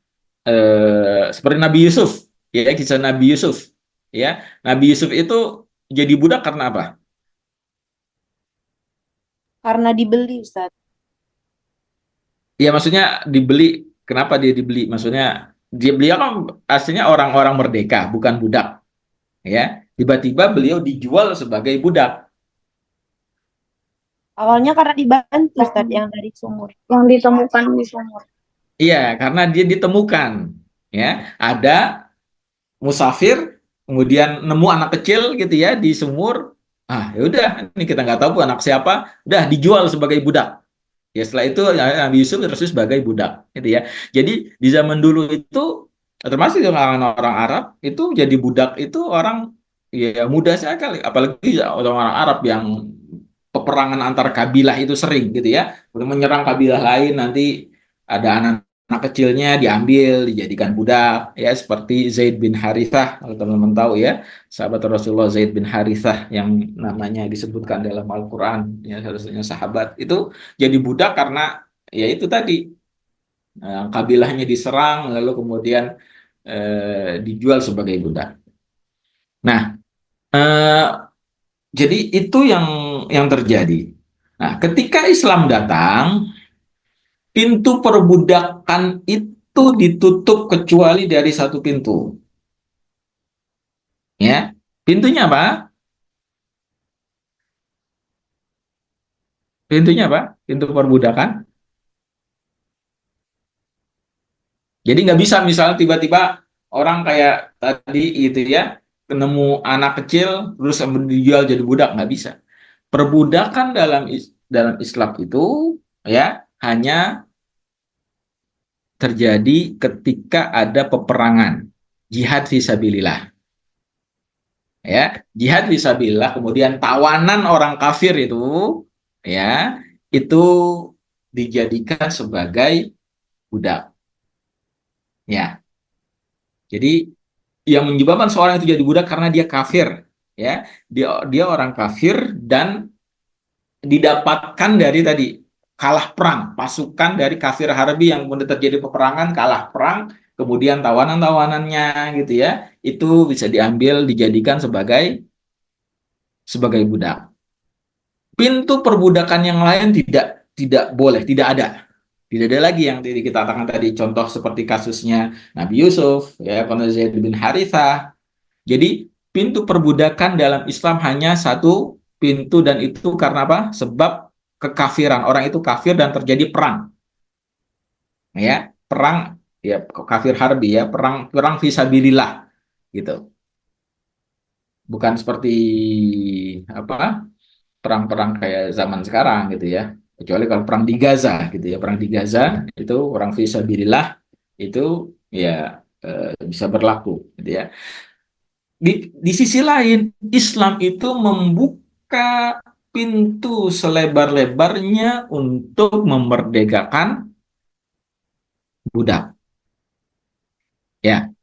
S1: seperti Nabi Yusuf, ya, kisah Nabi Yusuf, ya. Nabi Yusuf itu jadi budak karena apa?
S4: Karena dibeli Ustadz.
S1: Ya, maksudnya dibeli. Kenapa dia dibeli? Maksudnya beliau kan aslinya orang-orang merdeka, bukan budak, ya. Tiba-tiba beliau dijual sebagai budak.
S4: Awalnya karena dibantu Ustadz yang dari sumur.
S2: Yang ditemukan di sumur.
S1: Iya, karena dia ditemukan, ya. Ada musafir, kemudian nemu anak kecil gitu ya di sumur. Ah, ya udah, ini kita nggak tahu anak siapa, udah dijual sebagai budak. Ya setelah itu ya, Nabi Yusuf terus sebagai budak, gitu ya. Jadi di zaman dulu itu termasuk di kalangan orang Arab itu jadi budak itu orang ya muda sekali, apalagi orang-orang Arab yang peperangan antar kabilah itu sering gitu ya. Untuk menyerang kabilah lain, nanti ada anak kecilnya diambil dijadikan budak, ya, seperti Zaid bin Harithah, kalau teman-teman tahu ya, sahabat Rasulullah Zaid bin Harithah yang namanya disebutkan dalam Al-Quran, ya, satu-satunya sahabat itu jadi budak karena ya itu tadi, kabilahnya diserang lalu kemudian dijual sebagai budak. Nah, eh, jadi itu yang terjadi. Nah, ketika Islam datang, pintu perbudakan itu ditutup kecuali dari satu pintu. Ya, pintunya apa? Pintunya apa? Pintu perbudakan. Jadi nggak bisa misalnya tiba-tiba orang kayak tadi gitu ya, ketemu anak kecil terus dijual jadi budak, nggak bisa. Perbudakan dalam Islam itu ya hanya terjadi ketika ada peperangan, jihad fisabilillah. Ya, jihad fisabilillah, kemudian tawanan orang kafir itu ya, itu dijadikan sebagai budak. Ya. Jadi yang menyebabkan seorang itu jadi budak karena dia kafir, ya. Dia orang kafir dan didapatkan dari tadi kalah perang, pasukan dari kafir harbi yang kemudian terjadi peperangan, kalah perang, kemudian tawanan-tawanannya gitu ya, itu bisa diambil dijadikan sebagai budak. Pintu perbudakan yang lain tidak boleh, tidak ada. Tidak ada lagi yang kita katakan tadi, contoh seperti kasusnya Nabi Yusuf, ya, Zaid bin Harithah. Jadi pintu perbudakan dalam Islam hanya satu pintu, dan itu karena apa? Sebab kekafiran. Orang itu kafir dan terjadi perang. Ya, perang ya kafir harbi ya, perang fisabilillah gitu. Bukan seperti apa? Perang-perang kayak zaman sekarang gitu ya. Kecuali kalau perang di Gaza gitu ya. Perang di Gaza itu orang fisabilillah itu ya bisa berlaku gitu ya. Di sisi lain, Islam itu membuka pintu selebar-lebarnya untuk memerdekakan budak. Ya,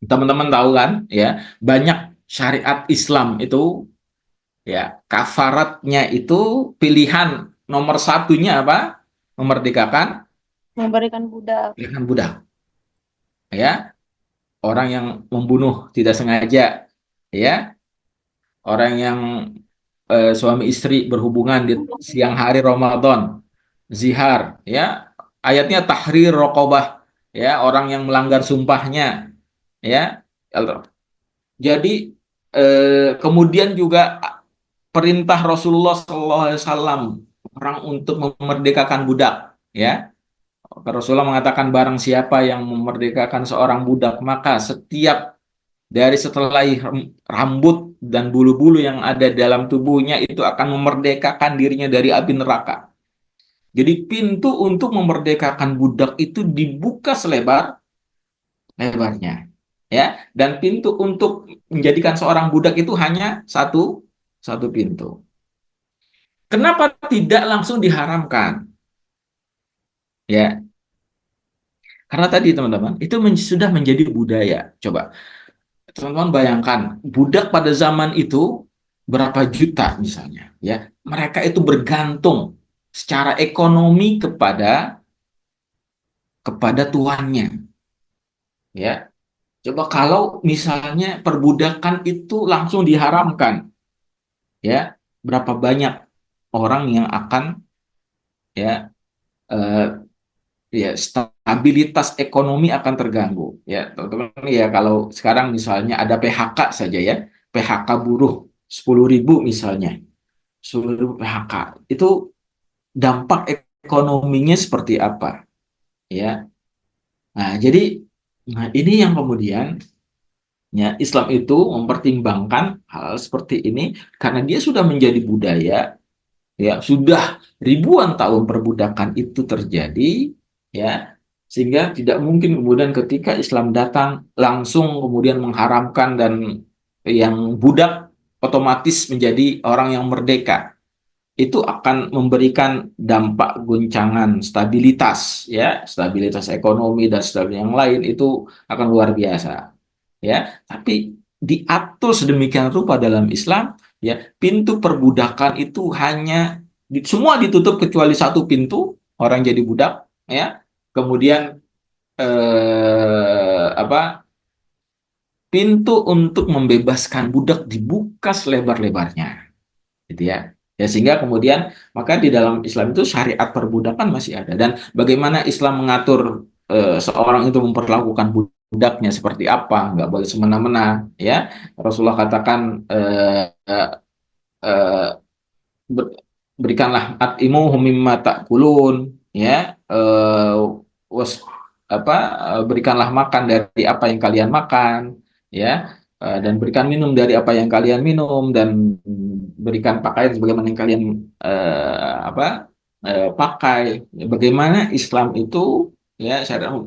S1: teman-teman tahu kan, ya, banyak syariat Islam itu, ya, kafaratnya itu pilihan nomor satunya apa? Memerdekakan
S4: Memberikan budak.
S1: budak. Ya, orang yang membunuh tidak sengaja, ya, orang yang suami istri berhubungan di siang hari Ramadan, zihar, ya, ayatnya tahrir raqabah, ya, orang yang melanggar sumpahnya, ya. Jadi kemudian juga perintah Rasulullah SAW orang untuk memerdekakan budak, ya. Rasulullah mengatakan barang siapa yang memerdekakan seorang budak, maka setiap dari setelah rambut dan bulu-bulu yang ada dalam tubuhnya itu akan memerdekakan dirinya dari api neraka. Jadi pintu untuk memerdekakan budak itu dibuka selebar-lebarnya, ya. Dan pintu untuk menjadikan seorang budak itu hanya satu pintu. Kenapa tidak langsung diharamkan? Ya, karena tadi teman-teman itu sudah menjadi budaya. Coba teman-teman bayangkan, budak pada zaman itu berapa juta misalnya, ya. Mereka itu bergantung secara ekonomi kepada tuannya, ya. Coba kalau misalnya perbudakan itu langsung diharamkan, ya, berapa banyak orang yang akan, ya, eh, ya, stabilitas ekonomi akan terganggu, ya teman-teman. Ya kalau sekarang misalnya ada PHK saja, ya, PHK buruh 10.000 misalnya, 10.000 PHK itu dampak ekonominya seperti apa, ya. Nah jadi, ini yang kemudian, ya, Islam itu mempertimbangkan hal seperti ini karena dia sudah menjadi budaya, ya, sudah ribuan tahun perbudakan itu terjadi, ya, sehingga tidak mungkin kemudian ketika Islam datang langsung kemudian mengharamkan dan yang budak otomatis menjadi orang yang merdeka. Itu akan memberikan dampak guncangan stabilitas, ya, stabilitas ekonomi dan stabilitas yang lain itu akan luar biasa, ya. Tapi diatur sedemikian rupa dalam Islam, ya, pintu perbudakan itu hanya semua ditutup kecuali satu pintu, orang jadi budak, ya. Kemudian apa pintu untuk membebaskan budak dibuka selebar-lebarnya, gitu ya. Ya, sehingga kemudian maka di dalam Islam itu syariat perbudakan masih ada. Dan bagaimana Islam mengatur seorang itu memperlakukan budaknya seperti apa, nggak boleh semena-mena, ya. Rasulullah katakan eh, berikanlah at'imuhum mimma ta'kulun, ya, was apa berikanlah makan dari apa yang kalian makan, ya, dan berikan minum dari apa yang kalian minum, dan berikan pakaian sebagaimana yang kalian pakai. Bagaimana Islam itu, ya, syariat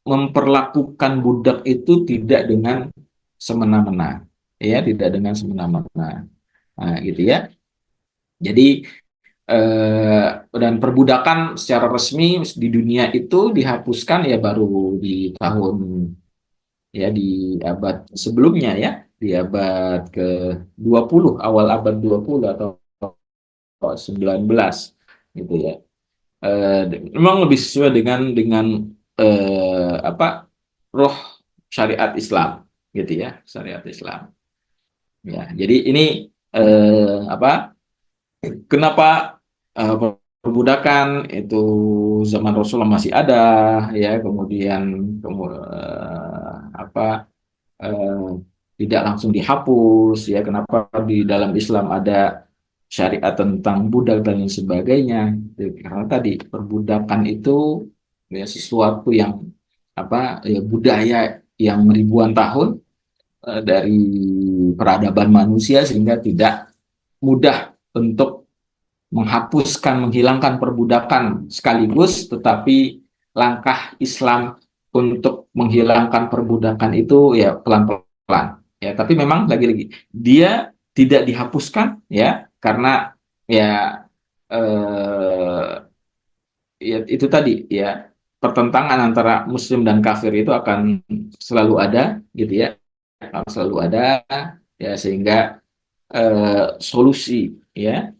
S1: memperlakukan budak itu tidak dengan semena-mena, ya, tidak dengan semena-mena. Nah, gitu ya. Jadi dan perbudakan secara resmi di dunia itu dihapuskan ya baru di tahun, ya, di abad sebelumnya, ya, di abad ke-20, awal abad 20 atau 19, gitu ya. Eh, Memang lebih sesuai dengan roh syariat Islam, gitu ya, syariat Islam. Ya, jadi ini kenapa perbudakan itu zaman Rasulullah masih ada, ya, kemudian eh, tidak langsung dihapus, ya, kenapa di dalam Islam ada syariat tentang budak dan lain sebagainya. Karena tadi perbudakan itu, ya, sesuatu yang ya, budaya yang ribuan tahun dari peradaban manusia, sehingga tidak mudah untuk menghapuskan, menghilangkan perbudakan sekaligus, tetapi langkah Islam untuk menghilangkan perbudakan itu ya pelan-pelan. Ya, tapi memang lagi-lagi dia tidak dihapuskan, ya, karena ya eh, ya itu tadi, ya, pertentangan antara Muslim dan kafir itu akan selalu ada, gitu ya, akan selalu ada, ya, sehingga solusi, ya,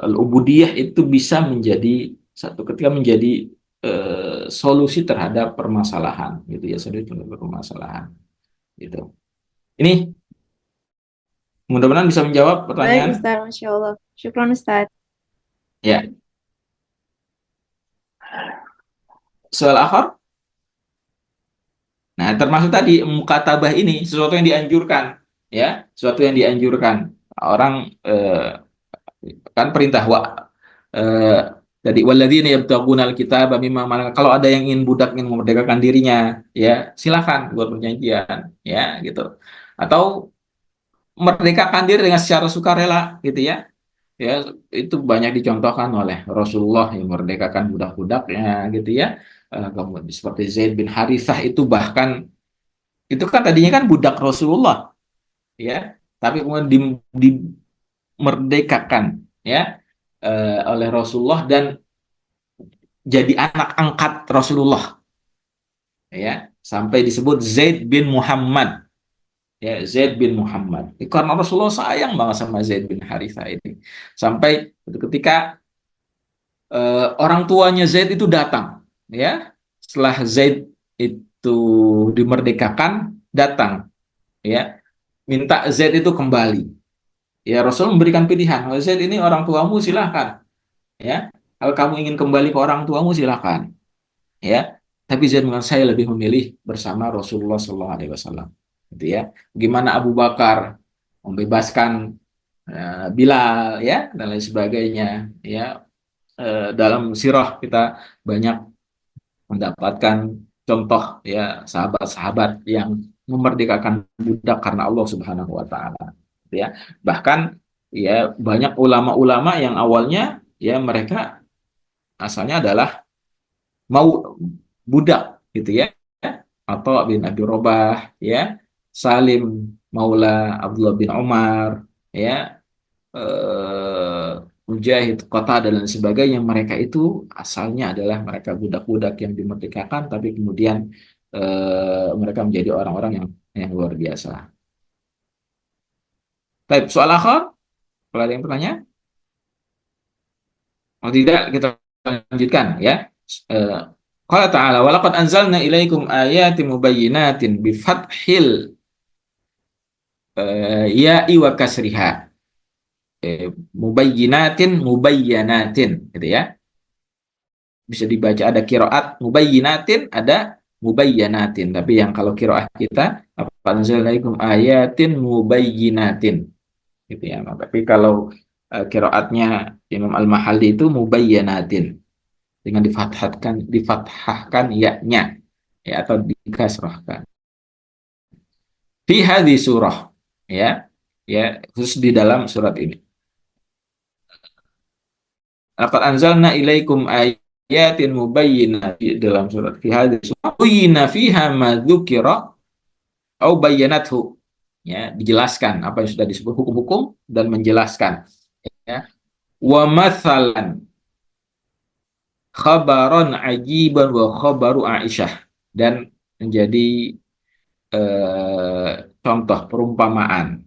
S1: al-ubudiyah itu bisa menjadi satu ketika menjadi solusi terhadap permasalahan, gitu ya, solusi terhadap permasalahan, gitu. Ini mudah-mudahan bisa menjawab
S4: Baik,
S1: pertanyaan.
S4: Ustaz, Masya Allah. Syukron, Ustaz.
S1: Ya, soal akhir. Nah, termasuk tadi mukatabah ini sesuatu yang dianjurkan, ya, sesuatu yang dianjurkan. Orang kan perintah eh, jadi walladzina yabtaguna alkitaba mimma malakat. Kalau ada yang ingin budak, ingin memerdekakan dirinya, ya, silakan buat perjanjian, ya, gitu. Atau merdekakan diri dengan secara sukarela, gitu ya. Ya, itu banyak dicontohkan oleh Rasulullah yang merdekakan budak-budaknya, gitu ya. Kemudian seperti Zaid bin Harithah itu, bahkan itu kan tadinya kan budak Rasulullah, ya, tapi kemudian dimerdekakan, ya, oleh Rasulullah dan jadi anak angkat Rasulullah, ya, sampai disebut Zaid bin Muhammad, ya, Zaid bin Muhammad. Karena Rasulullah sayang banget sama Zaid bin Harithah ini, sampai ketika orang tuanya Zaid itu datang, ya, setelah Zaid itu dimerdekakan, datang, ya, minta Zaid itu kembali. Ya, Rasul memberikan pilihan, kalau Zaid ini orang tuamu silahkan, ya, kalau kamu ingin kembali ke orang tuamu silahkan, ya, tapi Zaid mengatakan saya lebih memilih bersama Rasulullah SAW, gitu ya. Gimana Abu Bakar membebaskan Bilal, ya, dan lain sebagainya, ya. Dalam sirah kita banyak mendapatkan contoh, ya, sahabat-sahabat yang memerdekakan budak karena Allah Subhanahu Wa Taala, gitu ya. Bahkan, ya, banyak ulama-ulama yang awalnya, ya, mereka asalnya adalah mau budak, gitu ya, atau bin Abi Robah, ya, Salim Maula Abdullah bin Umar, ya, eh, Mujahid, Kota dan lain sebagainya. Mereka itu asalnya adalah mereka budak-budak yang dimerdekakan, tapi kemudian mereka menjadi orang-orang yang luar biasa. Baik, soal akhir, kalau ada yang bertanya, kalau tidak kita lanjutkan, ya. Eh, Qala ta'ala wa laqad anzalna ilaikum ayatin mubayyinatin bi fathil ya'i wa kasriha. Mubayyinatin gitu ya. Bisa dibaca ada qiraat mubayyinatin, ada mubayyanatin. Tapi yang kalau qiraat kita anzalna ilaikum ayatin mubayyinatin gitu ya. Tapi kalau qiraatnya Imam Al-Mahalli itu mubayyanatin dengan difathahkan ya-nya ya atau dikasrahkan. Fi hadhihi surah ya. Ya, khusus di dalam surat ini. Laqad anzalna ilaikum ayatin mubayyinatin dalam surat fi hadhihi surah. Uyina fiha ma dzukira au bayyanathu. Ya, dijelaskan apa yang sudah disebut hukum-hukum dan menjelaskan ya. Wa mathalan khabaron ajiban wa khabaru Aisyah, dan menjadi contoh perumpamaan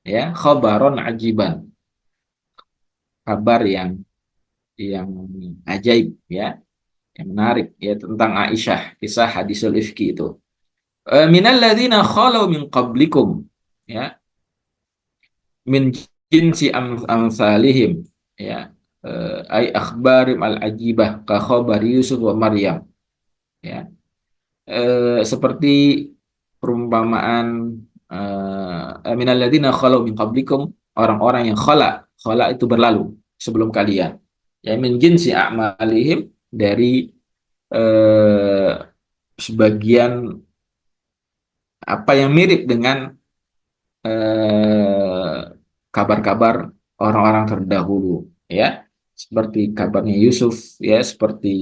S1: ya, khabaron ajiban, kabar yang ajaib ya, yang menarik ya tentang Aisyah, kisah hadisul ifki itu. Minal ladzina khalau min qablikum ya, min jinsi amsalihim ya, ay akhbarim al ajibah ka khabari Yusuf wa Maryam ya, seperti perumpamaan minal ladzina khalau min qablikum, orang-orang yang khala itu berlalu sebelum kalian ya, min jinsi a'malihim, dari sebagian apa yang mirip dengan kabar-kabar orang-orang terdahulu ya, seperti kabarnya Yusuf ya, seperti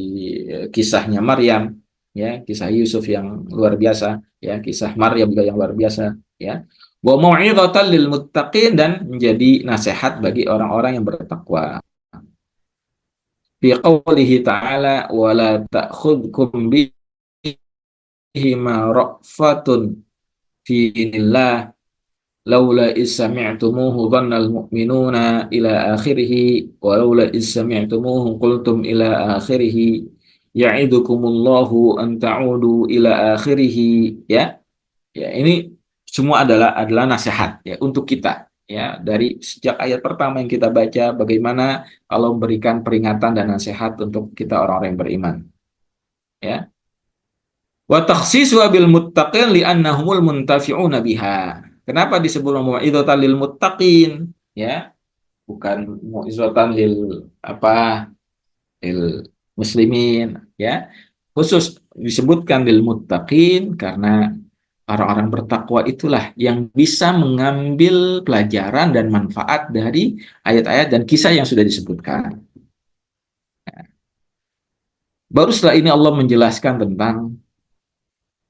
S1: kisahnya Maryam ya, kisah Yusuf yang luar biasa ya, kisah Maryam juga yang luar biasa ya. Wa mau'izatan lil muttaqin, dan menjadi nasihat bagi orang-orang yang bertakwa. Fi qoulihi ta'ala wa la ta'khudhukum bihi ma ra'fatun fi dinillah laula is sami'tumuhu dhannal mu'minuna ila akhirih wa laula is sami'tumuhu qultum ila akhirih ya'idukumullahu an ta'udu ila akhirih ya. Ya, ini semua adalah nasihat ya untuk kita ya, dari sejak ayat pertama yang kita baca bagaimana Allah memberikan peringatan dan nasihat untuk kita orang-orang yang beriman ya. Wa takhsisu bil muttaqin li'annahumul muntafi'una biha. Kenapa disebut mau'izatan lil muttaqin ya, bukan mau'izatan lil lil muslimin ya. Khusus disebutkan lil muttaqin karena orang-orang bertakwa itulah yang bisa mengambil pelajaran dan manfaat dari ayat-ayat dan kisah yang sudah disebutkan. Baru setelah ini Allah menjelaskan tentang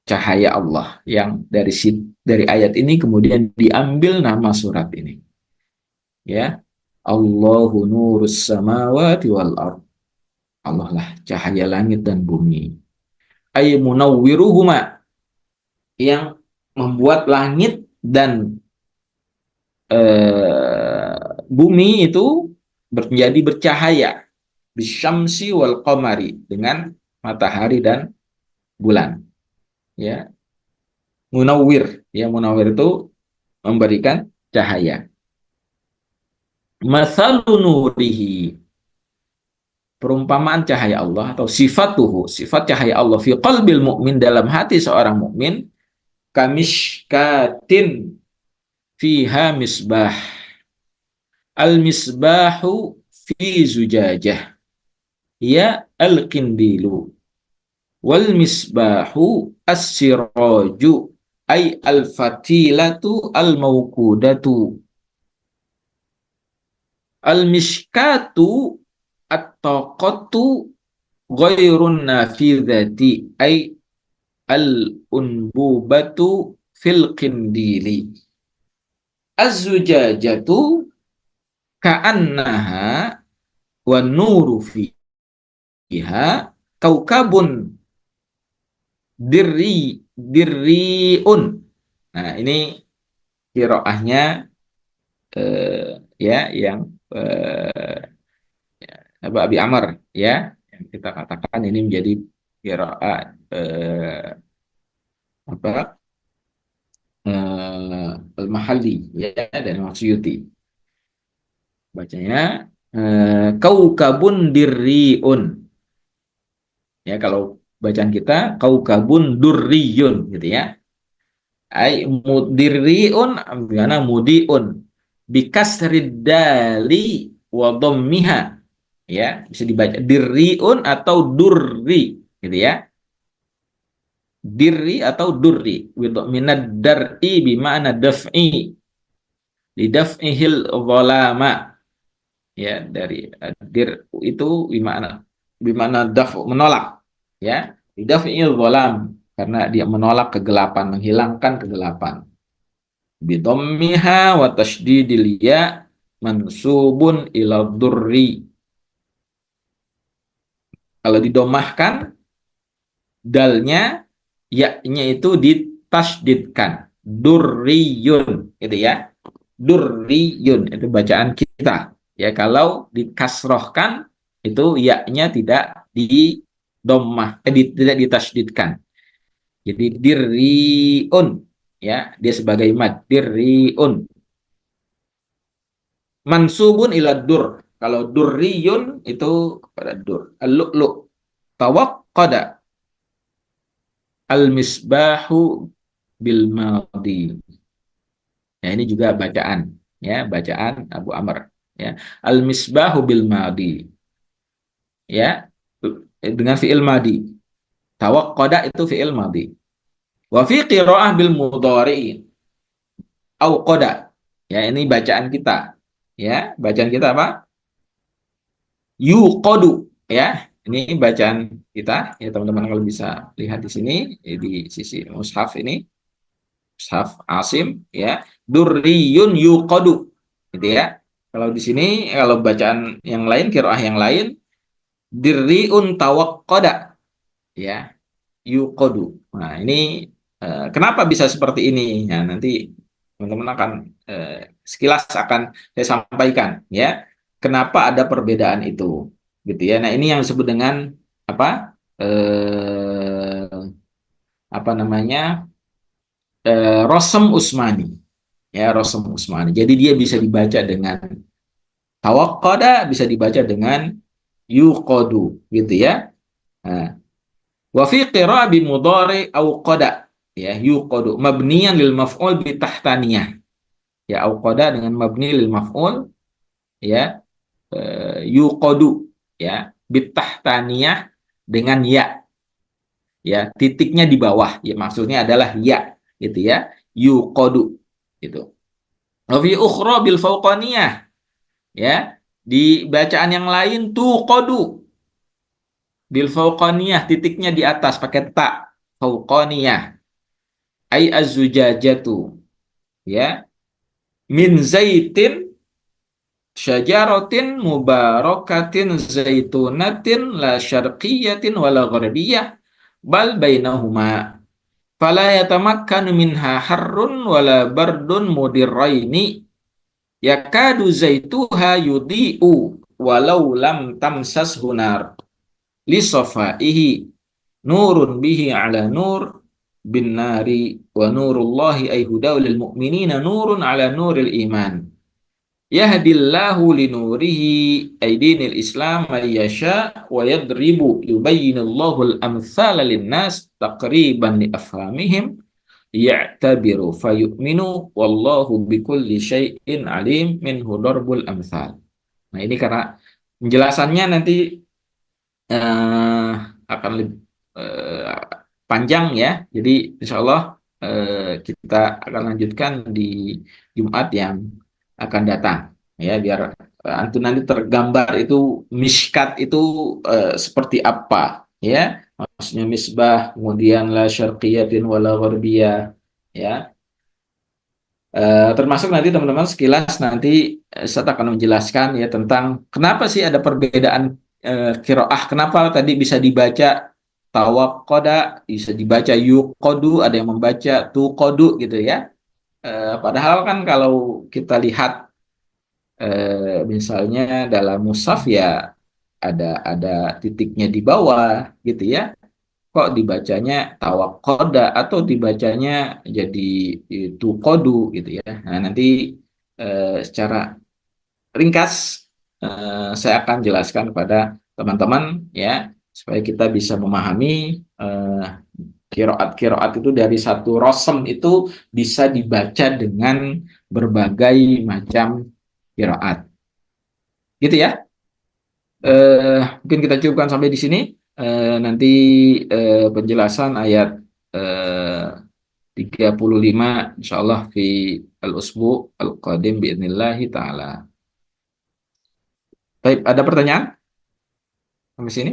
S1: cahaya Allah yang dari ayat ini kemudian diambil nama surat ini. Ya. Allahu nurus samawati wal ard. Allah lah cahaya langit dan bumi. Ay munawwiruhuma, yang membuat langit dan bumi itu menjadi bercahaya, bisyamsi wal qamari, dengan matahari dan bulan ya. Munawwir ya, munawwir itu memberikan cahaya. Masalu nurihi, perumpamaan cahaya Allah atau sifatuhu, sifat cahaya Allah fi qalbil mu'min, dalam hati seorang mukmin, kamishkatin fiha misbah, al misbahu fi zujajah ya al-qindilu wal misbahu as-siraju ay al-fatilatu al-mawqudatu. Al-mishkatu at-taqatu ghairun nafidhati ay al-unbubatu fil qindili. Az-zujajatu ka'annaha wa nuru fiha kaukabun dirriun. Nah, ini qiraahnya ya yang Abi Amr ya, yang kita katakan ini menjadi qiraat apa Al-Mahalli ya dan Imam Suyuti. Bacanya kaukabun dirriun. Ya, kalau bacaan kita kaukabun durriyun gitu ya. Ai mudirriun gimana mudiun bikasrid dali wa dhammiha, ya bisa dibaca dirriun atau durri gitu ya. Dirri atau durri minad dar'i bima'na daf'i lidaf'ihil dhalama, ya dari dir itu bima'na daf menolak, ya lidaf'ihil dhalam karena dia menolak kegelapan, menghilangkan kegelapan. Bidhammiha wa tasydidil ya mansubun ila durri. Kalau didomahkan dalnya, ya-nya itu ditasydidkan. Durriyun gitu ya. Durriyun itu bacaan kita. Ya, kalau dikasrohkan itu ya-nya tidak tidak ditasydidkan. Jadi dirriun, ya, dia sebagai mad dirriun. Mansubun ila dur. Kalau durriyun itu kepada dur. Al-lu'lu. Tawaqqada al-misbahu bil madi. Ya, ini juga bacaan, ya, bacaan Abu Amr, ya. Al-misbahu bil madi. Ya, dengan fi'il madi. Tawaqqada itu fi'il madi. Wa fi qira'ah bil mudhari'in. Au qada. Ya, ini bacaan kita. Ya, bacaan kita apa? Yuqadu, ya. Ini bacaan kita, ya teman-teman kalau bisa lihat di sini di sisi mushaf ini, mushaf Asim, ya. Durriyun yuqadu, gitu ya. Kalau di sini kalau bacaan yang lain, qiraah yang lain, dirriun tawaqqada, ya. Yuqadu. Nah, ini kenapa bisa seperti ini? Nah, nanti teman-teman akan sekilas akan saya sampaikan, ya. Kenapa ada perbedaan itu, gitu ya. Nah, ini yang disebut dengan apa? Apa namanya? Rosem Usmani, ya, Rosem Usmani. Jadi dia bisa dibaca dengan tawaqqada, bisa dibaca dengan yuqadu, gitu ya. Nah, wa fi qira'ah bi mudhari au qada, ya, yuqadu mabniyan lil maf'ul bi tahtaniyah. Ya, au qada dengan mabni lil maf'ul, ya, yuqadu, ya, bi tahtaniyah dengan ya. Ya, titiknya di bawah, ya, maksudnya adalah ya, gitu ya. Yuqadu gitu. Wa fi ukhra bil fawqaniyah, ya. Di bacaan yang lain tuqadu bil fawqaniyah, titiknya di atas pakai ta, fawqaniyah. Ai az-zujajatu, ya, min zaitin syajaratin mubarakatin zaitunatin la syarqiyatin wala gharbiyah bal bainahuma fala yatamakkanu minha harrun wala bardun mudirraini yakadu zaituha yudhi'u walau lam tamsas hunar li safaihi nurun bihi ala nur bin nari wa nurullahi ay hudaw lil mu'minina nurun ala nuril iman yahdillahu linurihi aydinil islam may yasha wa yadribu yubayyinullahu al-amthala linnas taqriban li afhamihim ya'tabiru fayu'minu wallahu bikulli syai'in alim minhu darbul amthal. Nah, ini karena penjelasannya nanti akan lebih panjang, ya. Jadi insya Allah kita akan lanjutkan di Jumat yang akan datang, ya, biar antum nanti tergambar itu miskat itu seperti apa, ya. Maksudnya misbah, kemudian la syarqiyatin wala gharbiyah, ya. Termasuk nanti teman-teman sekilas nanti saya akan menjelaskan, ya, tentang kenapa sih ada perbedaan qiraah, kenapa tadi bisa dibaca tawaqqada, bisa dibaca yuqadu, ada yang membaca tuqadu, gitu ya. Padahal kan kalau kita lihat misalnya dalam mushaf, ya, ada titiknya di bawah, gitu ya. kok dibacanya tawakoda atau dibacanya jadi itu kodu gitu ya. Nah, nanti secara ringkas saya akan jelaskan kepada teman-teman ya supaya kita bisa memahami kiroat itu dari satu rosem itu bisa dibaca dengan berbagai macam kiroat. Gitu ya. Mungkin kita cukupkan sampai di sini. Nanti penjelasan ayat eh, 35 insyaallah fi al-usbu al-qadim biidnillahi ta'ala. Baik, ada pertanyaan sampai sini?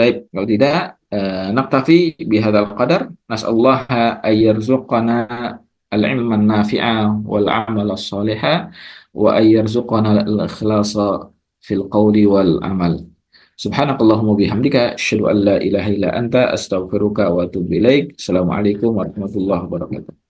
S1: Baik, kalau tidak, naktafi bihadzal qadar. Nas'allaha ayyarzuqana al-ilma nafi'a wal amala shaliha wa ayyarzuqana al-ikhlasa fil qawli wal amal. Subhanakallahumma bihamdika asyhadu an la ilaha illa anta astaghfiruka wa atubu ilaik. Assalamualaikum warahmatullahi wabarakatuh.